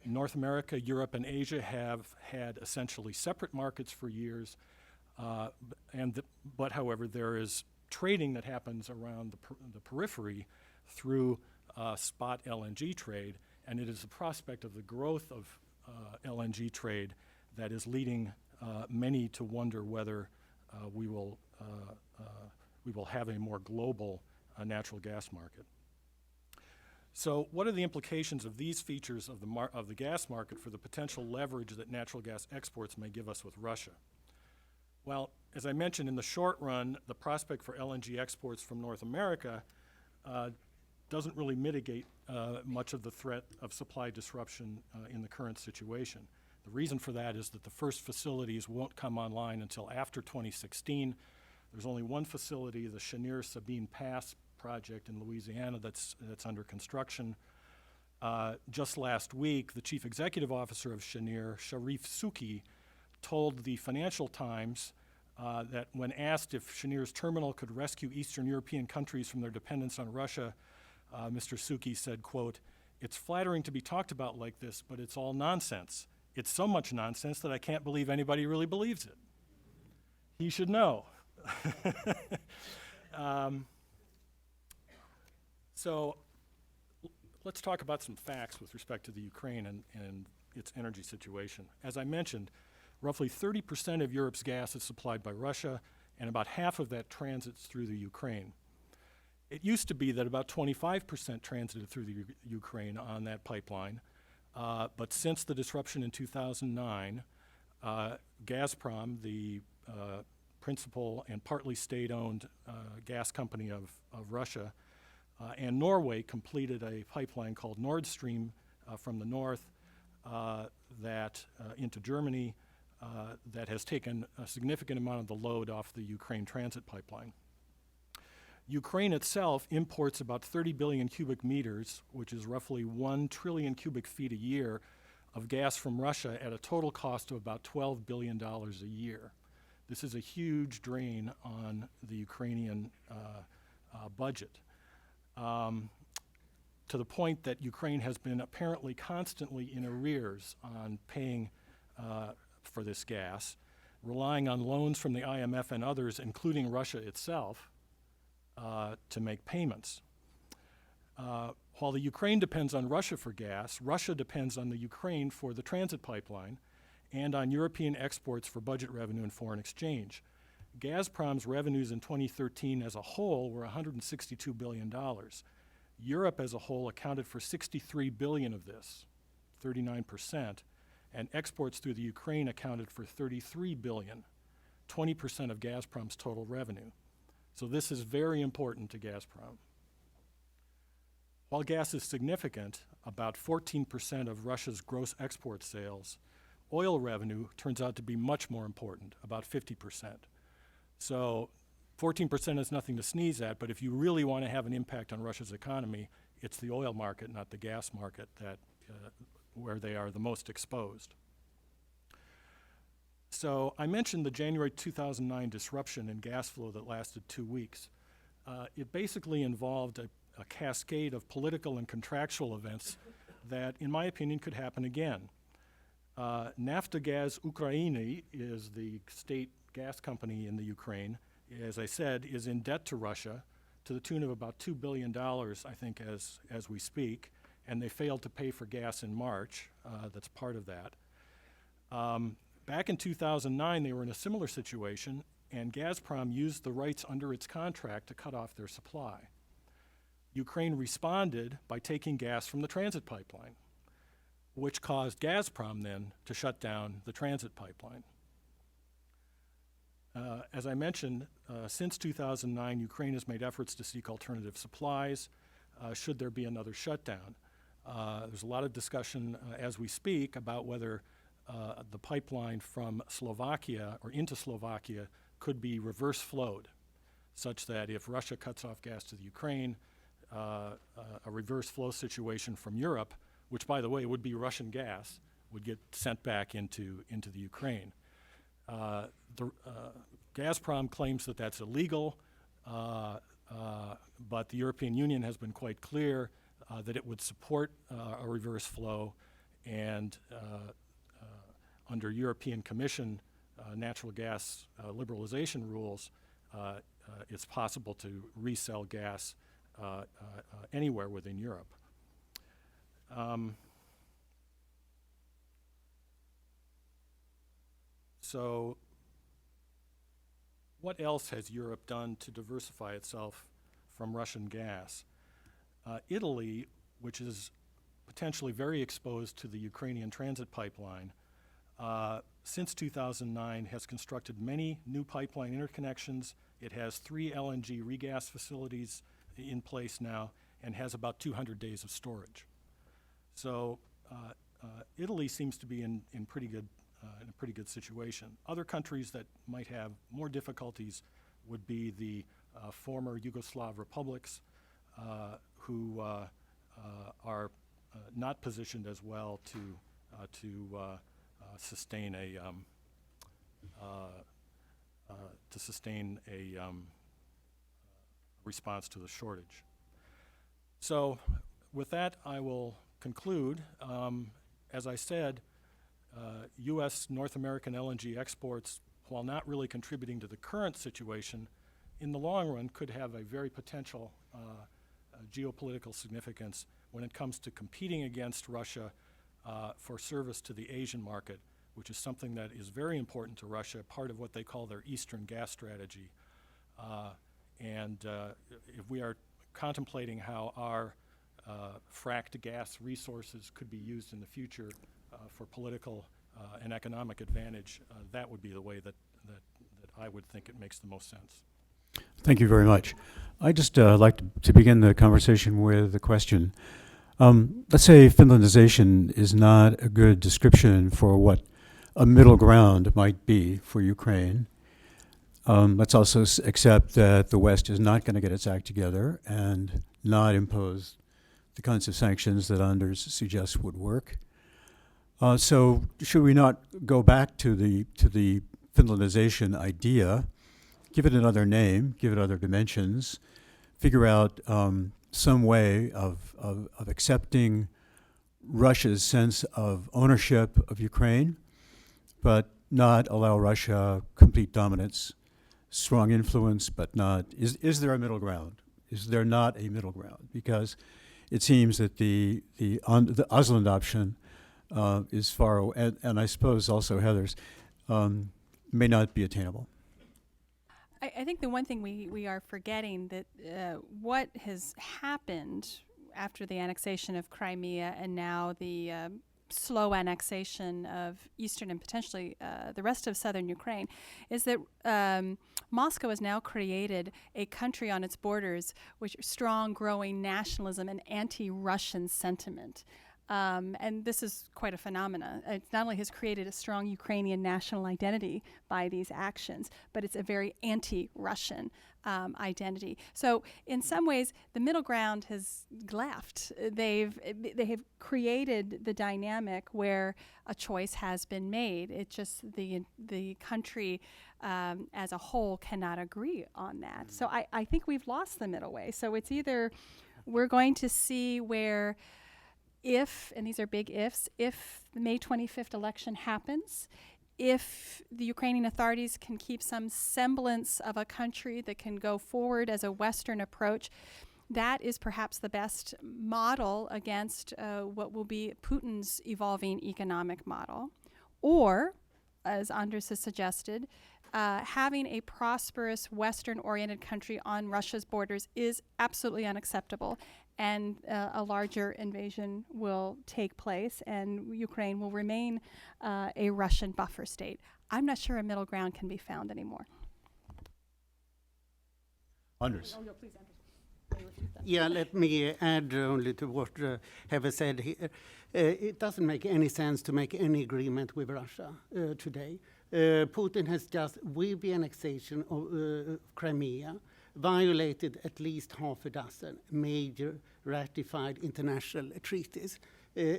North America, Europe, and Asia have had essentially separate markets for years, but however, there is trading that happens around the periphery through spot LNG trade, and it is the prospect of the growth of LNG trade that is leading many to wonder whether we will have a more global natural gas market. So what are the implications of these features of the gas market for the potential leverage that natural gas exports may give us with Russia? Well, as I mentioned, in the short run, the prospect for LNG exports from North America doesn't really mitigate much of the threat of supply disruption in the current situation. The reason for that is that the first facilities won't come online until after 2016. There's only one facility, the Cheniere-Sabine Pass project in Louisiana, that's under construction. Just last week, the chief executive officer of Cheniere, Sharif Souki, told the Financial Times that when asked if Cheniere's terminal could rescue Eastern European countries from their dependence on Russia, Mr. Souki said, quote, "It's flattering to be talked about like this, but it's all nonsense. It's so much nonsense that I can't believe anybody really believes it." He should know. So let's talk about some facts with respect to the Ukraine and its energy situation. As I mentioned, roughly 30% of Europe's gas is supplied by Russia, and about half of that transits through the Ukraine. It used to be that about 25% transited through the Ukraine on that pipeline, but since the disruption in 2009, Gazprom, the principal and partly state-owned gas company of Russia. And Norway completed a pipeline called Nord Stream from the north that into Germany that has taken a significant amount of the load off the Ukraine transit pipeline. Ukraine itself imports about 30 billion cubic meters, which is roughly 1 trillion cubic feet a year, of gas from Russia at a total cost of about $12 billion a year. This is a huge drain on the Ukrainian budget, to the point that Ukraine has been apparently constantly in arrears on paying for this gas, relying on loans from the IMF and others, including Russia itself, to make payments. While the Ukraine depends on Russia for gas, Russia depends on the Ukraine for the transit pipeline and on European exports for budget revenue and foreign exchange. Gazprom's revenues in 2013 as a whole were $162 billion. Europe as a whole accounted for 63 billion of this, 39%, and exports through the Ukraine accounted for 33 billion, 20% of Gazprom's total revenue. So this is very important to Gazprom. While gas is significant, about 14% of Russia's gross export sales, oil revenue turns out to be much more important, about 50%. So 14% is nothing to sneeze at, but if you really want to have an impact on Russia's economy, it's the oil market, not the gas market, that where they are the most exposed. So I mentioned the January 2009 disruption in gas flow that lasted 2 weeks. It basically involved a cascade of political and contractual events that, in my opinion, could happen again. Naftogaz Ukrainy is the state gas company in the Ukraine, as I said, is in debt to Russia to the tune of about $2 billion, I think, as we speak, and they failed to pay for gas in March. That's part of that. Back in 2009, they were in a similar situation, and Gazprom used the rights under its contract to cut off their supply. Ukraine responded by taking gas from the transit pipeline, which caused Gazprom then to shut down the transit pipeline. As I mentioned, since 2009, Ukraine has made efforts to seek alternative supplies should there be another shutdown. There's a lot of discussion as we speak about whether the pipeline from Slovakia or into Slovakia could be reverse flowed, such that if Russia cuts off gas to the Ukraine, a reverse flow situation from Europe, which by the way would be Russian gas, would get sent back into the Ukraine. Gazprom claims that that's illegal, but the European Union has been quite clear that it would support a reverse flow, and under European Commission natural gas liberalization rules, it's possible to resell gas anywhere within Europe. So what else has Europe done to diversify itself from Russian gas? Italy, which is potentially very exposed to the Ukrainian transit pipeline, since 2009 has constructed many new pipeline interconnections. It has 3 LNG regas facilities in place now and has about 200 days of storage. So Italy seems to be in a pretty good situation. Other countries that might have more difficulties would be the former Yugoslav republics who are not positioned as well to sustain a response to the shortage. So with that, I will conclude. As I said, U.S. North American LNG exports, while not really contributing to the current situation, in the long run could have a very potential geopolitical significance when it comes to competing against Russia for service to the Asian market, which is something that is very important to Russia, part of what they call their Eastern gas strategy. If we are contemplating how our fracked gas resources could be used in the future for political and economic advantage, that would be the way that I would think it makes the most sense. Thank you very much. I'd just like to begin the conversation with a question. Let's say Finlandization is not a good description for what a middle ground might be for Ukraine. Let's also accept that the West is not going to get its act together and not impose the kinds of sanctions that Anders suggests would work. So should we not go back to the Finlandization idea, give it another name, give it other dimensions, figure out some way of accepting Russia's sense of ownership of Ukraine, but not allow Russia complete dominance, strong influence, but not. Is there a middle ground? Is there not a middle ground? Because it seems that the Åslund option is far away, and I suppose also Heather's may not be attainable. I think the one thing we are forgetting that what has happened after the annexation of Crimea and now the slow annexation of eastern and potentially the rest of southern Ukraine is that Moscow has now created a country on its borders with strong growing nationalism and anti-Russian sentiment. And this is quite a phenomena. It not only has created a strong Ukrainian national identity by these actions, but it's a very anti-Russian identity. So in some ways, the middle ground has left. They have created the dynamic where a choice has been made. It's just the country as a whole cannot agree on that. So I think we've lost the middle way. So it's either we're going to see where if, and these are big ifs, if the May 25th election happens, if the Ukrainian authorities can keep some semblance of a country that can go forward as a Western approach, that is perhaps the best model against what will be Putin's evolving economic model. Or, as Anders has suggested, having a prosperous Western-oriented country on Russia's borders is absolutely unacceptable. And a larger invasion will take place, and Ukraine will remain a Russian buffer state. I'm not sure a middle ground can be found anymore. Anders. Oh, no, please, Anders. Yeah, let me add only to what Heather said here. It doesn't make any sense to make any agreement with Russia today. Putin has just, with the annexation of Crimea, violated at least half a dozen major ratified international treaties.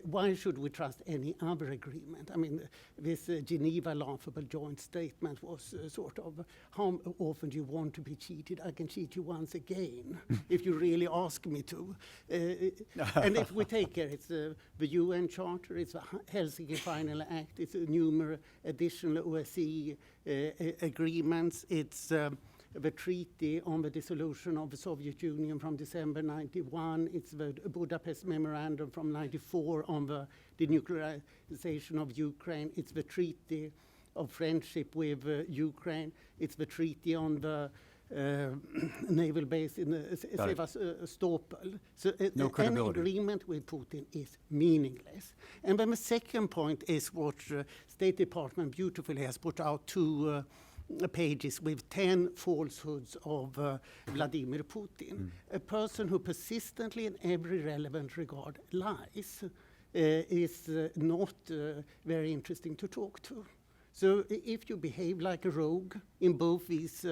Why should we trust any other agreement? I mean, this Geneva laughable joint statement was sort of, how often do you want to be cheated? I can cheat you once again, if you really ask me to. And if we take it, it's the UN Charter, it's the Helsinki Final Act, it's numerous additional OSCE agreements, it's the Treaty on the Dissolution of the Soviet Union from December 91. It's the Budapest Memorandum from 94 on the denuclearization of Ukraine. It's the Treaty of Friendship with Ukraine. It's the Treaty on the naval base in Sevastopol. So No any agreement with Putin is meaningless. And then the second point is what State Department beautifully has put out two pages with 10 falsehoods of Vladimir Putin. A person who persistently in every relevant regard lies is not very interesting to talk to. So if you behave like a rogue in both these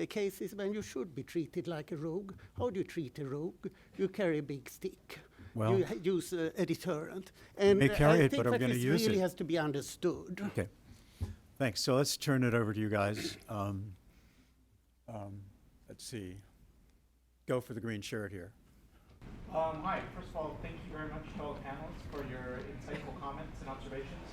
cases, then you should be treated like a rogue. How do you treat a rogue? You carry a big stick. Well, you use a deterrent. And may carry I it, think but are we that going to this use really it? has to be understood. Okay. Thanks. So let's turn it over to you guys. Let's see. Go for the green shirt here. Hi. First of all, thank you very much to all the panelists for your insightful comments and observations.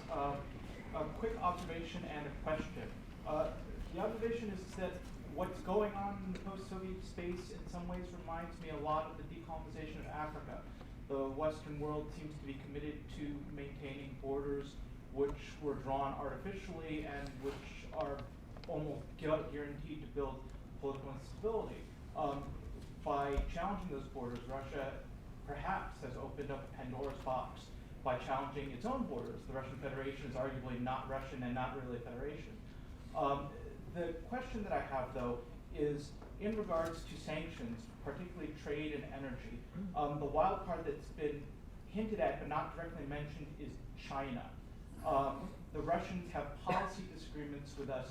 A quick observation and a question. The observation is that what's going on in the post-Soviet space in some ways reminds me a lot of the decolonization of Africa. The Western world seems to be committed to maintaining borders which were drawn artificially and which are almost guaranteed to build political instability. By challenging those borders, Russia perhaps has opened up a Pandora's box by challenging its own borders. The Russian Federation is arguably not Russian and not really a federation. The question that I have, though, is in regards to sanctions, particularly trade and energy. The wild card that's been hinted at but not directly mentioned is China. The Russians have policy disagreements with us,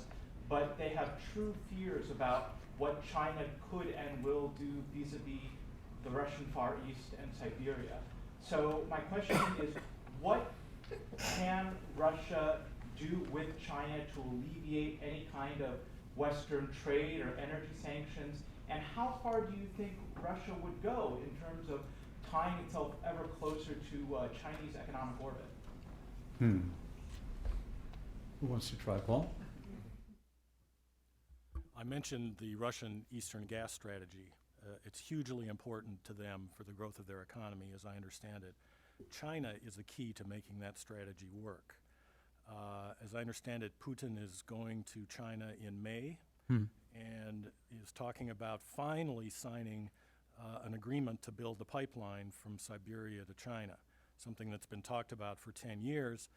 but they have true fears about what China could and will do vis-a-vis the Russian Far East and Siberia. So my question is, what can Russia do with China to alleviate any kind of Western trade or energy sanctions? And how far do you think Russia would go in terms of tying itself ever closer to Chinese economic orbit? Who wants to try, Paul? I mentioned the Russian Eastern gas strategy. It's hugely important to them for the growth of their economy, as I understand it. China is the key to making that strategy work. As I understand it, Putin is going to China in May and is talking about finally signing an agreement to build the pipeline from Siberia to China, something that's been talked about for 10 years.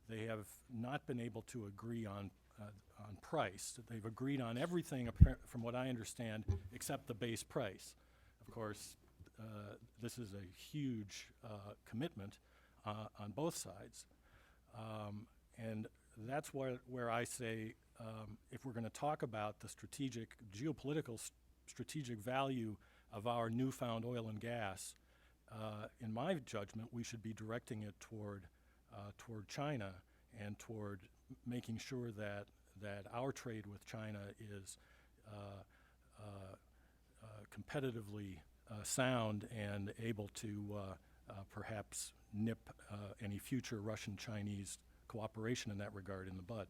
They have not been able to agree on price. They've agreed on everything, from what I understand, except the base price. Of course, this is a huge commitment on both sides. And that's where I say, if we're going to talk about the geopolitical strategic value of our newfound oil and gas, in my judgment, we should be directing it toward China and toward making sure that our trade with China is competitively sound and able to perhaps nip any future Russian-Chinese cooperation in that regard in the bud.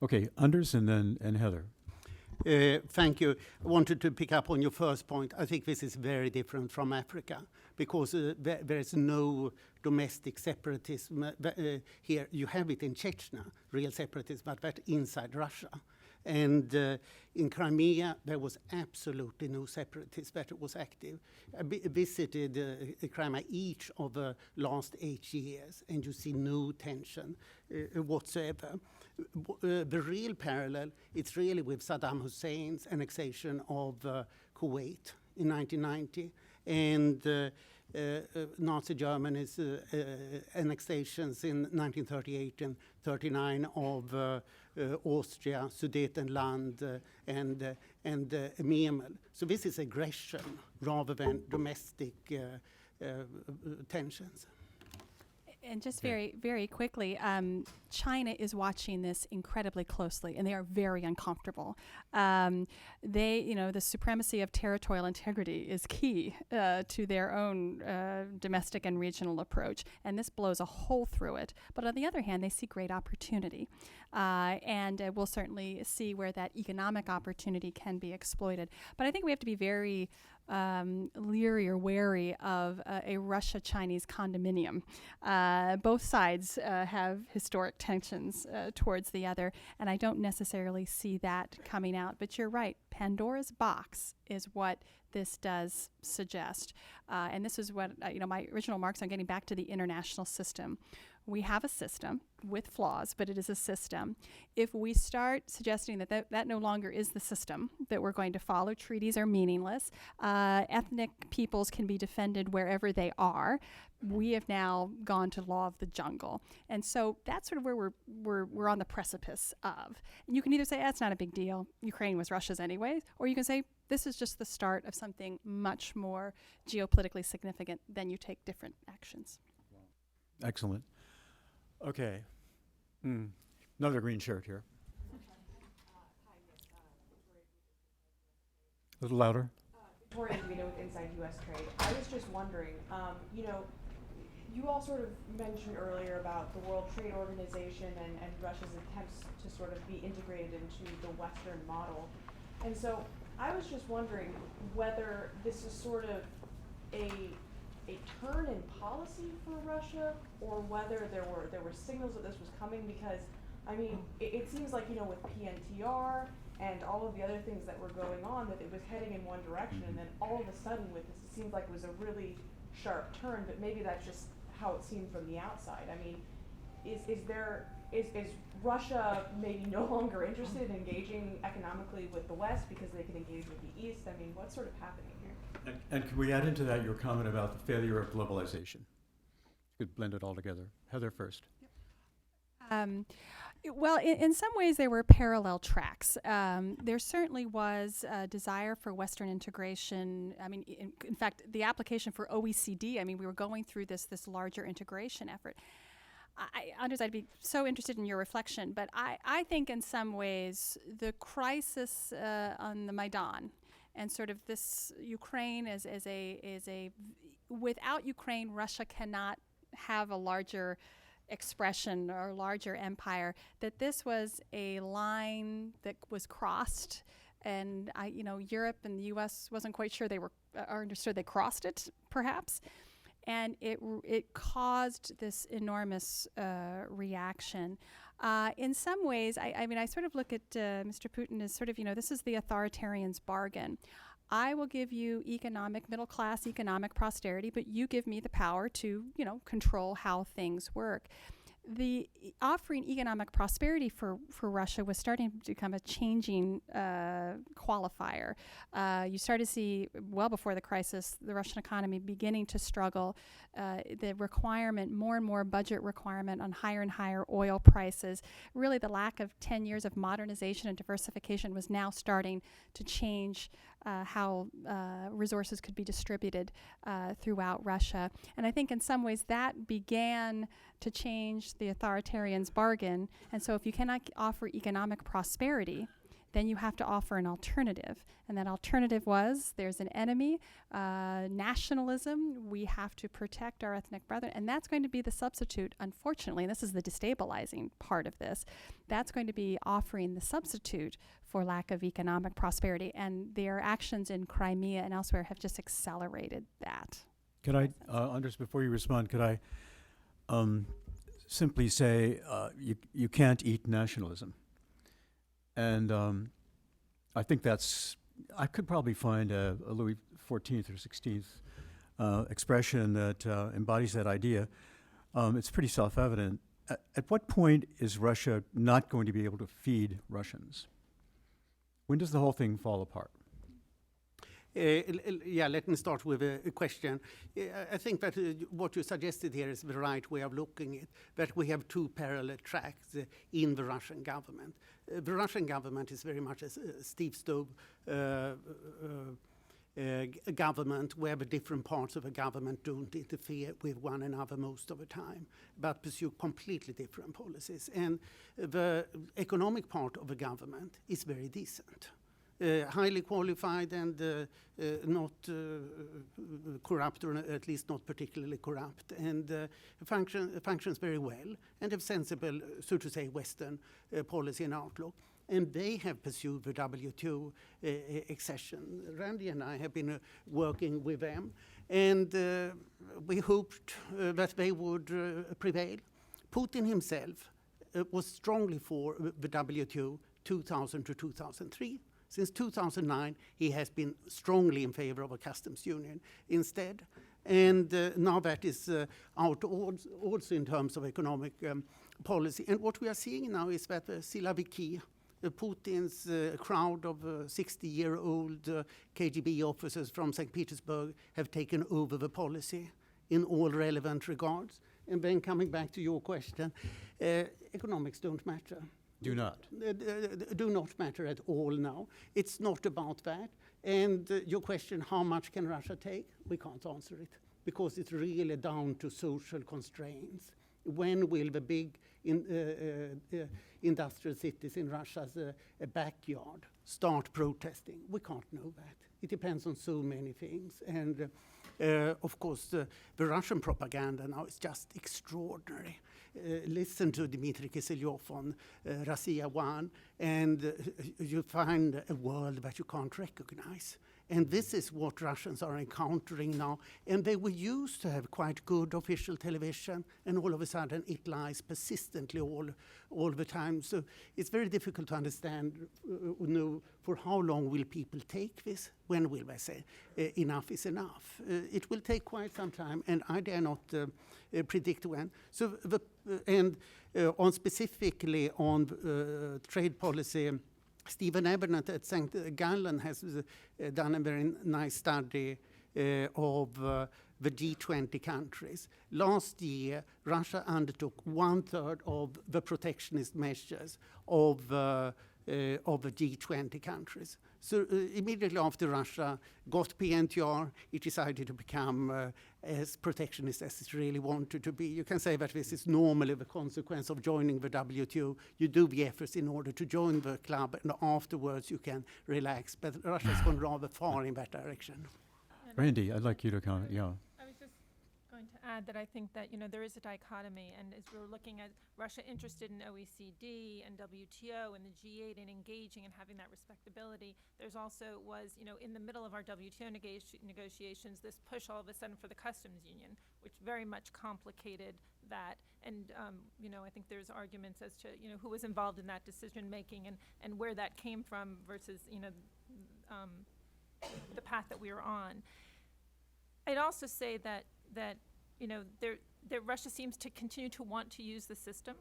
Okay, Anders and Heather. Thank you. I wanted to pick up on your first point. I think this is very different from Africa because there is no domestic separatism here. You have it in Chechnya, real separatism, but that inside Russia. And in Crimea, there was absolutely no separatism that was active. I visited Crimea each of the last 8 years, and you see no tension whatsoever. The real parallel, it's really with Saddam Hussein's annexation of Kuwait in 1990 and Nazi Germany's annexations in 1938 and 39 of Austria, Sudetenland, and Memel. So this is aggression rather than domestic tensions. And just very, very quickly, China is watching this incredibly closely, and they are very uncomfortable. The supremacy of territorial integrity is key to their own domestic and regional approach, and this blows a hole through it. But on the other hand, they see great opportunity, and we'll certainly see where that economic opportunity can be exploited. But I think we have to be very leery or wary of a Russia-Chinese condominium. Both sides have historic tensions towards the other, and I don't necessarily see that coming out. But you're right, Pandora's box is what this does suggest. And this is what, my original remarks on getting back to the international system. We have a system with flaws, but it is a system. If we start suggesting that no longer is the system that we're going to follow, treaties are meaningless, ethnic peoples can be defended wherever they are, we have now gone to law of the jungle. And so that's sort of where we're on the precipice of. And you can either say, that's not a big deal, Ukraine was Russia's anyways, or you can say, this is just the start of something much more geopolitically significant, then you take different actions. Excellent. Okay. Another green shirt here. A little louder. Victoria Levinas with Inside U.S. Trade. I was just wondering, you all sort of mentioned earlier about the World Trade Organization and Russia's attempts to sort of be integrated into the Western model. And so I was just wondering whether this is sort of a turn in policy for Russia, or whether there were signals that this was coming, because it seems like with PNTR and all of the other things that were going on, that it was heading in one direction, and then all of a sudden with this, it seems like it was a really sharp turn. But maybe that's just how it seemed from the outside. Is there is Russia maybe no longer interested in engaging economically with the West because they can engage with the East? I mean, what's sort of happening here? And can we add into that your comment about the failure of globalization? You could blend it all together. Heather first. Well, in some ways, there were parallel tracks. There certainly was a desire for Western integration. I mean, in fact, the application for OECD, I mean, we were going through this larger integration effort. Anders, I'd be so interested in your reflection, but I think in some ways the crisis on the Maidan and sort of this Ukraine as a without Ukraine, Russia cannot have a larger expression or larger empire, that this was a line that was crossed, and Europe and the U.S. wasn't quite sure they were or understood they crossed it, perhaps, and it caused this enormous reaction. In some ways, I mean, I sort of look at Mr. Putin as sort of, this is the authoritarian's bargain. I will give you middle class economic prosperity, but you give me the power to, control how things work. The offering economic prosperity for Russia was starting to become a changing qualifier. You started to see, well before the crisis, the Russian economy beginning to struggle. The requirement, more and more budget requirement on higher and higher oil prices. Really, the lack of 10 years of modernization and diversification was now starting to change how resources could be distributed throughout Russia. And I think in some ways that began to change the authoritarian's bargain. And so if you cannot offer economic prosperity, then you have to offer an alternative. And that alternative was, there's an enemy, nationalism, we have to protect our ethnic brethren, and that's going to be the substitute, unfortunately, and this is the destabilizing part of this, that's going to be offering the substitute for lack of economic prosperity, and their actions in Crimea and elsewhere have just accelerated that. Could I, Anders, before you respond, could I simply say you can't eat nationalism? And I think I could probably find a Louis XIV or XVI expression that embodies that idea. It's pretty self-evident. At what point is Russia not going to be able to feed Russians? When does the whole thing fall apart? Let me start with a question. I think that what you suggested here is the right way of looking at it, that we have two parallel tracks in the Russian government. The Russian government is very much a Steve Stove government, where the different parts of the government don't interfere with one another most of the time, but pursue completely different policies. And the economic part of the government is very decent. Highly qualified and not corrupt, or at least not particularly corrupt, and functions very well, and have sensible, so to say, Western policy and outlook. And they have pursued the WTO accession. Randi and I have been working with them, and we hoped that they would prevail. Putin himself was strongly for the WTO 2000 to 2003. Since 2009, he has been strongly in favor of a customs union instead. And now that is out also in terms of economic policy. And what we are seeing now is that Siloviki, Putin's crowd of 60-year-old KGB officers from St. Petersburg, have taken over the policy in all relevant regards. And then coming back to your question, economics don't matter. Do not. Do not matter at all now. It's not about that. And your question, how much can Russia take? We can't answer it, because it's really down to social constraints. When will the big industrial cities in Russia's backyard start protesting? We can't know that. It depends on so many things. And of course, the Russian propaganda now is just extraordinary. Listen to Dmitry Kiselyov on Russia 1, and you find a world that you can't recognize. And this is what Russians are encountering now. And they were used to have quite good official television, and all of a sudden it lies persistently all the time. So it's very difficult to understand, know for how long will people take this? When will they say enough is enough? It will take quite some time, and I dare not predict when. So on specifically on trade policy, Stephen Abernathy at St. Gallen has done a very nice study of the G20 countries. Last year, Russia undertook 1/3 of the protectionist measures of the G20 countries. So immediately after Russia got PNTR, it decided to become as protectionist as it really wanted to be. You can say that this is normally the consequence of joining the WTO. You do the efforts in order to join the club, and afterwards you can relax. But Russia's gone rather far in that direction. Randi, I'd like you to comment. Yeah. I was just going to add that I think that, there is a dichotomy, and as we're looking at Russia interested in OECD and WTO and the G8 and engaging and having that respectability, there's also was, in the middle of our WTO negotiations, this push all of a sudden for the customs union, which very much complicated that. And, I think there's arguments as to, who was involved in that decision making and where that came from versus, the path that we were on. I'd also say that Russia seems to continue to want to use the system,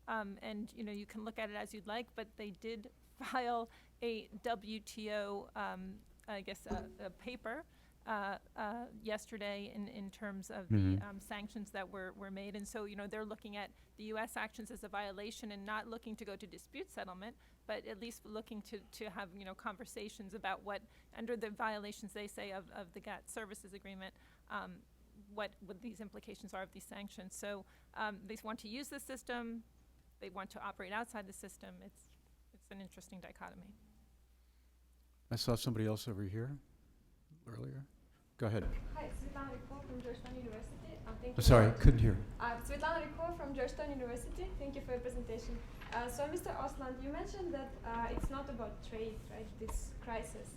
and you can look at it as you'd like, but they did file a WTO, a paper yesterday in terms of the sanctions that were made, and so they're looking at the U.S. actions as a violation and not looking to go to dispute settlement, but at least looking to have conversations about what under the violations they say of the GATT services agreement. What these implications are of these sanctions. So they want to use the system, they want to operate outside the system. It's an interesting dichotomy. I saw somebody else over here earlier. Go ahead. Hi, Svetlana Rykova from Georgetown University. Thank you. Sorry, couldn't hear. Svetlana Rykova from Georgetown University. Thank you for your presentation. So, Mr. Åslund, you mentioned that it's not about trade, right? This crisis.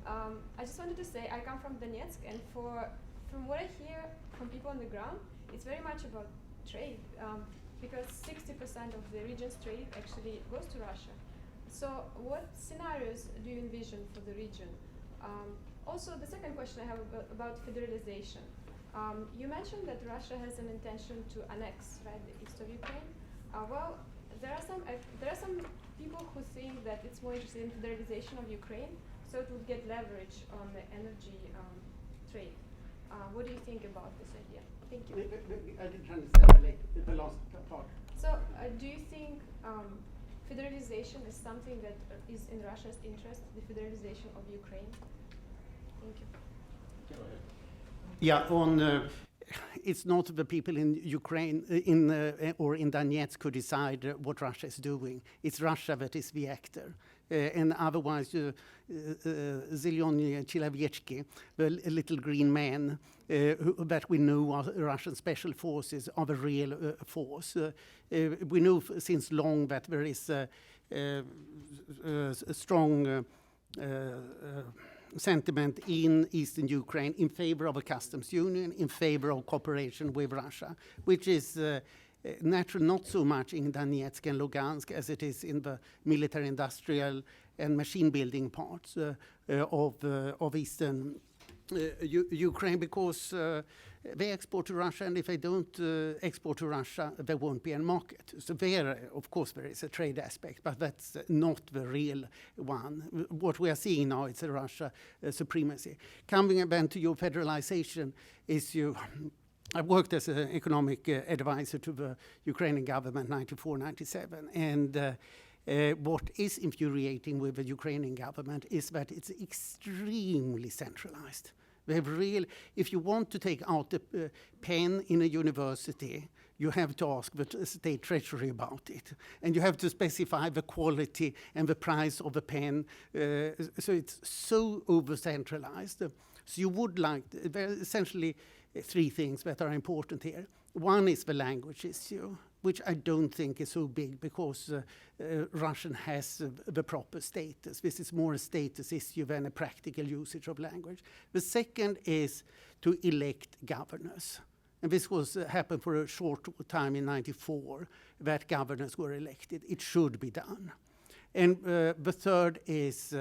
I just wanted to say I come from Donetsk, and from what I hear from people on the ground, it's very much about trade, because 60% of the region's trade actually goes to Russia. So what scenarios do you envision for the region? Also, the second question I have about federalization. You mentioned that Russia has an intention to annex, right, the east of Ukraine. Well, there are some people who think that it's more interested in federalization of Ukraine, so it would get leverage on the energy trade. What do you think about this idea? Thank you. I didn't understand the last part. So, do you think federalization is something that is in Russia's interest, the federalization of Ukraine? Thank you. Go ahead. Yeah, it's not the people in Ukraine or in Donetsk who decide what Russia is doing. It's Russia that is the actor. And otherwise, Zelyony Chilavyetsky, the little green man that we know are Russian special forces, are the real force. We know since long that there is a strong sentiment in eastern Ukraine in favor of a customs union, in favor of cooperation with Russia, which is natural not so much in Donetsk and Lugansk as it is in the military, industrial, and machine-building parts of eastern Ukraine, because they export to Russia, and if they don't export to Russia, there won't be a market. So there, of course, there is a trade aspect, but that's not the real one. What we are seeing now is a Russia supremacy. Coming then to your federalization issue, I worked as an economic advisor to the Ukrainian government 94-97, and what is infuriating with the Ukrainian government is that it's extremely centralized. We have if you want to take out the pen in a university, you have to ask the state treasury about it. And you have to specify the quality and the price of the pen. So it's so over-centralized. So you would there are essentially three things that are important here. One is the language issue. which I don't think is so big because Russian has the proper status. This is more a status issue than a practical usage of language. The second is to elect governors. And this was happened for a short time in 94, that governors were elected. It should be done. And the third is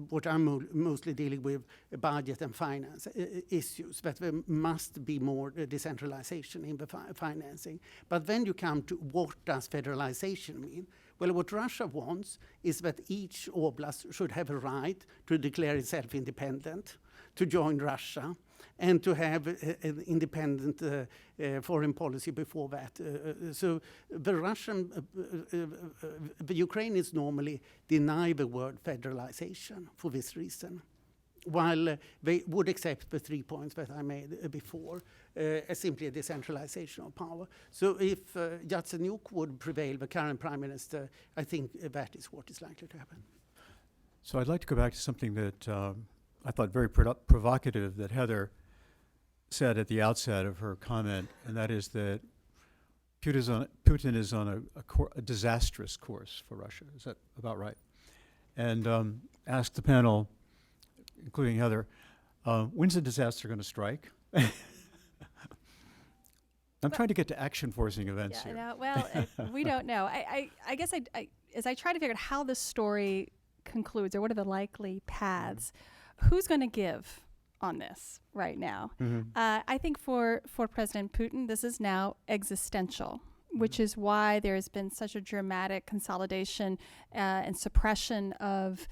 what I'm mostly dealing with, budget and finance issues, that there must be more decentralization in the financing. But then you come to what does federalization mean? Well, what Russia wants is that each oblast should have a right to declare itself independent, to join Russia, and to have an independent foreign policy before that. So the Ukrainians normally deny the word federalization for this reason, while they would accept the 3 points that I made before as simply a decentralization of power. So if Yatsenyuk would prevail, the current prime minister, I think that is what is likely to happen. So I'd like to go back to something that I thought very provocative that Heather said at the outset of her comment, and that is that Putin is on a disastrous course for Russia. Is that about right? And asked the panel, including Heather, when's the disaster going to strike? I'm trying to get to action-forcing events here. No, well, we don't know. I guess as I try to figure out how this story concludes, or what are the likely paths, who's going to give on this right now? I think for President Putin, this is now existential, which is why there's been such a dramatic consolidation and suppression of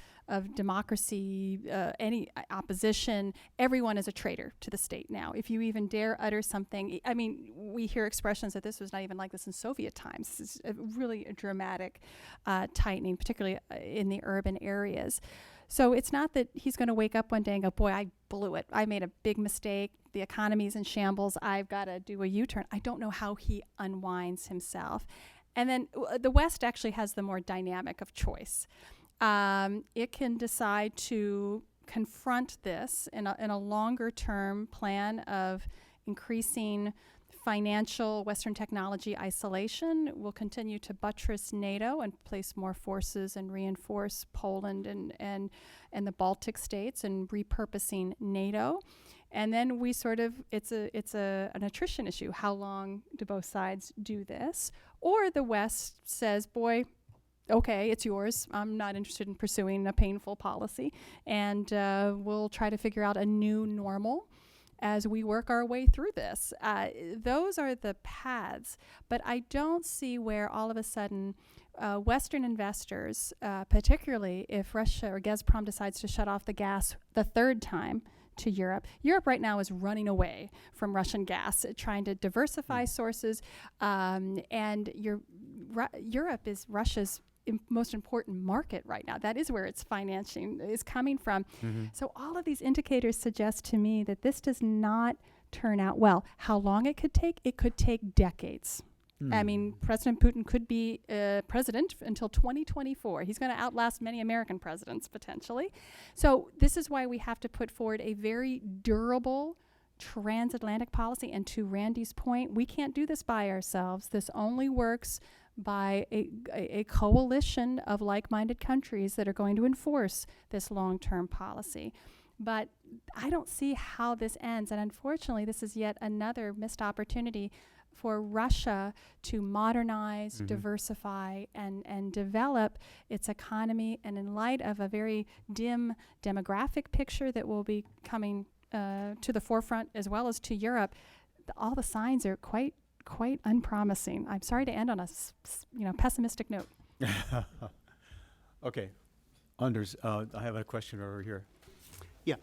democracy, any opposition. Everyone is a traitor to the state now. If you even dare utter something, I mean, we hear expressions that this was not even like this in Soviet times. This is really a dramatic tightening, particularly in the urban areas. So it's not that he's going to wake up one day and go, boy, I blew it. I made a big mistake. The economy's in shambles. I've got to do a U-turn. I don't know how he unwinds himself. And then the West actually has the more dynamic of choice. It can decide to confront this in a longer-term plan of increasing financial Western technology isolation. Will continue to buttress NATO and place more forces and reinforce Poland and the Baltic states and repurposing NATO. And then we sort of, it's an attrition issue. How long do both sides do this? Or the West says, boy, okay, it's yours. I'm not interested in pursuing a painful policy. And we'll try to figure out a new normal as we work our way through this. Those are the paths. But I don't see where all of a sudden Western investors, particularly if Russia or Gazprom decides to shut off the gas the third time to Europe. Europe right now is running away from Russian gas, trying to diversify sources. And Europe is Russia's most important market right now. That is where its financing is coming from. So all of these indicators suggest to me that this does not turn out well. How long it could take decades. I mean, President Putin could be president until 2024. He's going to outlast many American presidents, potentially. So this is why we have to put forward a very durable transatlantic policy. And to Randi's point, we can't do this by ourselves. This only works by a coalition of like-minded countries that are going to enforce this long-term policy. But I don't see how this ends. And unfortunately, this is yet another missed opportunity for Russia to modernize, diversify, and develop its economy. And in light of a very dim demographic picture that will be coming to the forefront as well as to Europe, all the signs are quite unpromising. I'm sorry to end on a pessimistic note. Okay. Anders, I have a question over here. Yeah.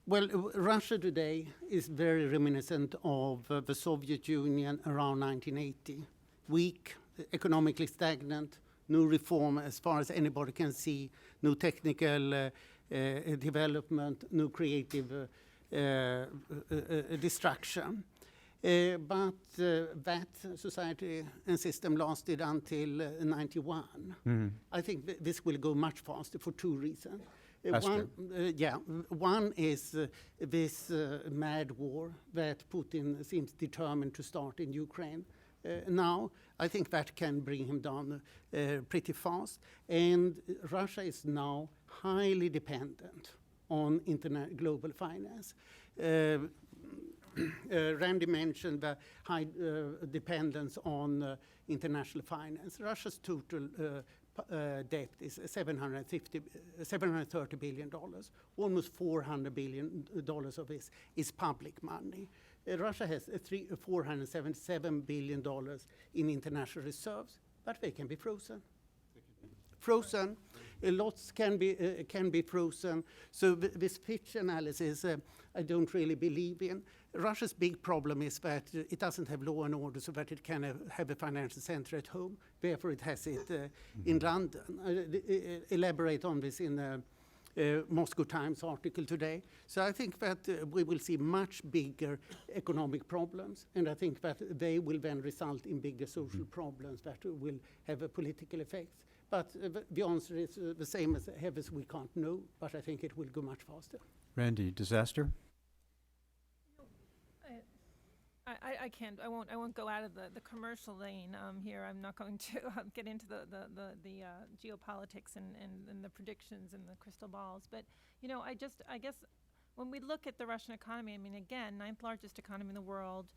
Well, Russia today is very reminiscent of the Soviet Union around 1980. Weak, economically stagnant, no reform as far as anybody can see, no technical development, no creative destruction. But that society and system lasted until 91. I think this will go much faster for two reasons. One is this mad war that Putin seems determined to start in Ukraine. Now, I think that can bring him down pretty fast. And Russia is now highly dependent on global finance. Randi mentioned the high dependence on international finance. Russia's total debt is $730 billion. Almost $400 billion of this is public money. Russia has $477 billion in international reserves, but they can be frozen. Lots can be frozen. So this Fitch analysis, I don't really believe in. Russia's big problem is that it doesn't have law and order, so that it can have a financial center at home. Therefore, it has it in London. I elaborate on this in the Moscow Times article today. So I think that we will see much bigger economic problems, and I think that they will then result in bigger social problems that will have a political effect. But the answer is the same as we can't know, but I think it will go much faster. Randi, disaster? I can't. I won't go out of the commercial lane here. I'm not going to get into the geopolitics and the predictions and the crystal balls. But I guess when we look at the Russian economy, I mean, again, 9th largest economy in the world.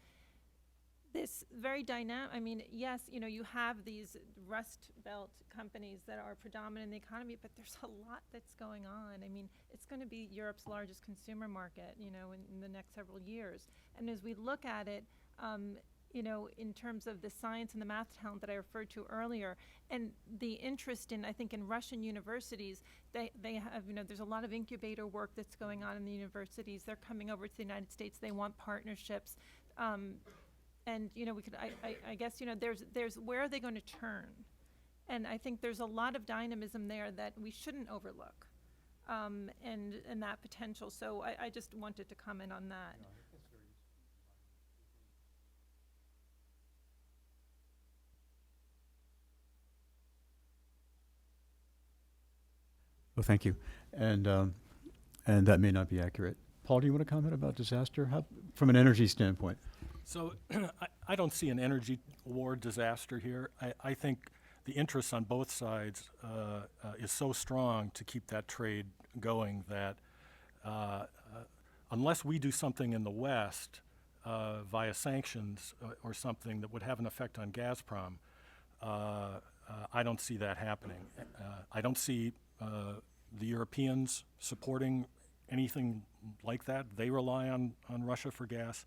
This very dynamic. I mean, yes, you have these Rust Belt companies that are predominant in the economy, but there's a lot that's going on. I mean, it's going to be Europe's largest consumer market, in the next several years. And as we look at it, in terms of the science and the math talent that I referred to earlier, and the interest in, I think, in Russian universities, they have, there's a lot of incubator work that's going on in the universities. They're coming over to the United States. They want partnerships. And we could, I guess, there's where are they going to turn? And I think there's a lot of dynamism there that we shouldn't overlook, and that potential. So I just wanted to comment on that. Well, thank you. And that may not be accurate. Paul, do you want to comment about disaster from an energy standpoint? So I don't see an energy war disaster here. I think the interest on both sides is so strong to keep that trade going that unless we do something in the West via sanctions or something that would have an effect on Gazprom, I don't see that happening. I don't see the Europeans supporting anything like that. They rely on Russia for gas.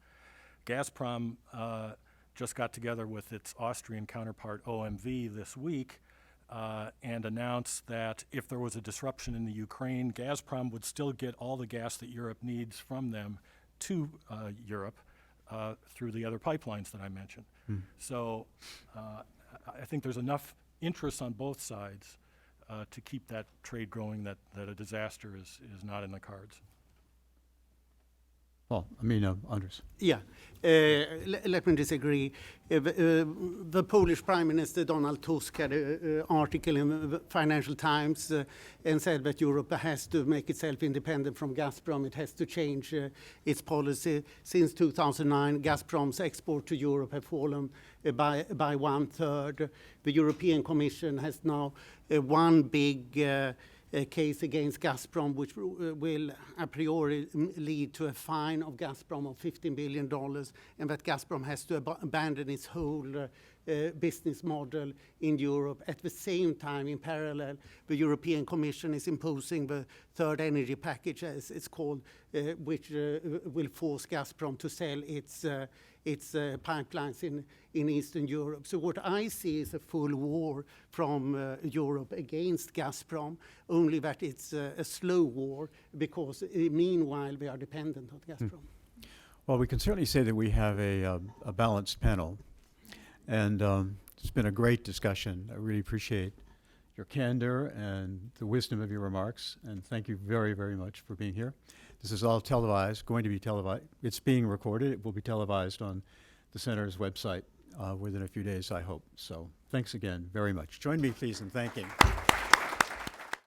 Gazprom just got together with its Austrian counterpart OMV this week and announced that if there was a disruption in the Ukraine, Gazprom would still get all the gas that Europe needs from them to Europe through the other pipelines that I mentioned. So I think there's enough interest on both sides to keep that trade growing that a disaster is not in the cards. Well, Anders. Yeah, let me disagree. The Polish Prime Minister Donald Tusk had an article in the Financial Times and said that Europe has to make itself independent from Gazprom. It has to change its policy. Since 2009, Gazprom's export to Europe have fallen by 1/3. The European Commission has now one big a case against Gazprom, which will a priori lead to a fine of Gazprom of $15 billion, and that Gazprom has to abandon its whole business model in Europe. At the same time, in parallel, the European Commission is imposing the third energy package, as it's called, which will force Gazprom to sell its pipelines in Eastern Europe. So what I see is a full war from Europe against Gazprom, only that it's a slow war because meanwhile we are dependent on Gazprom. Well, we can certainly say that we have a balanced panel, and it's been a great discussion. I really appreciate your candor and the wisdom of your remarks, and thank you very, very much for being here. This is all televised, going to be televised. It's being recorded. It will be televised on the Center's website within a few days, I hope. So thanks again very much. Join me, please, in thanking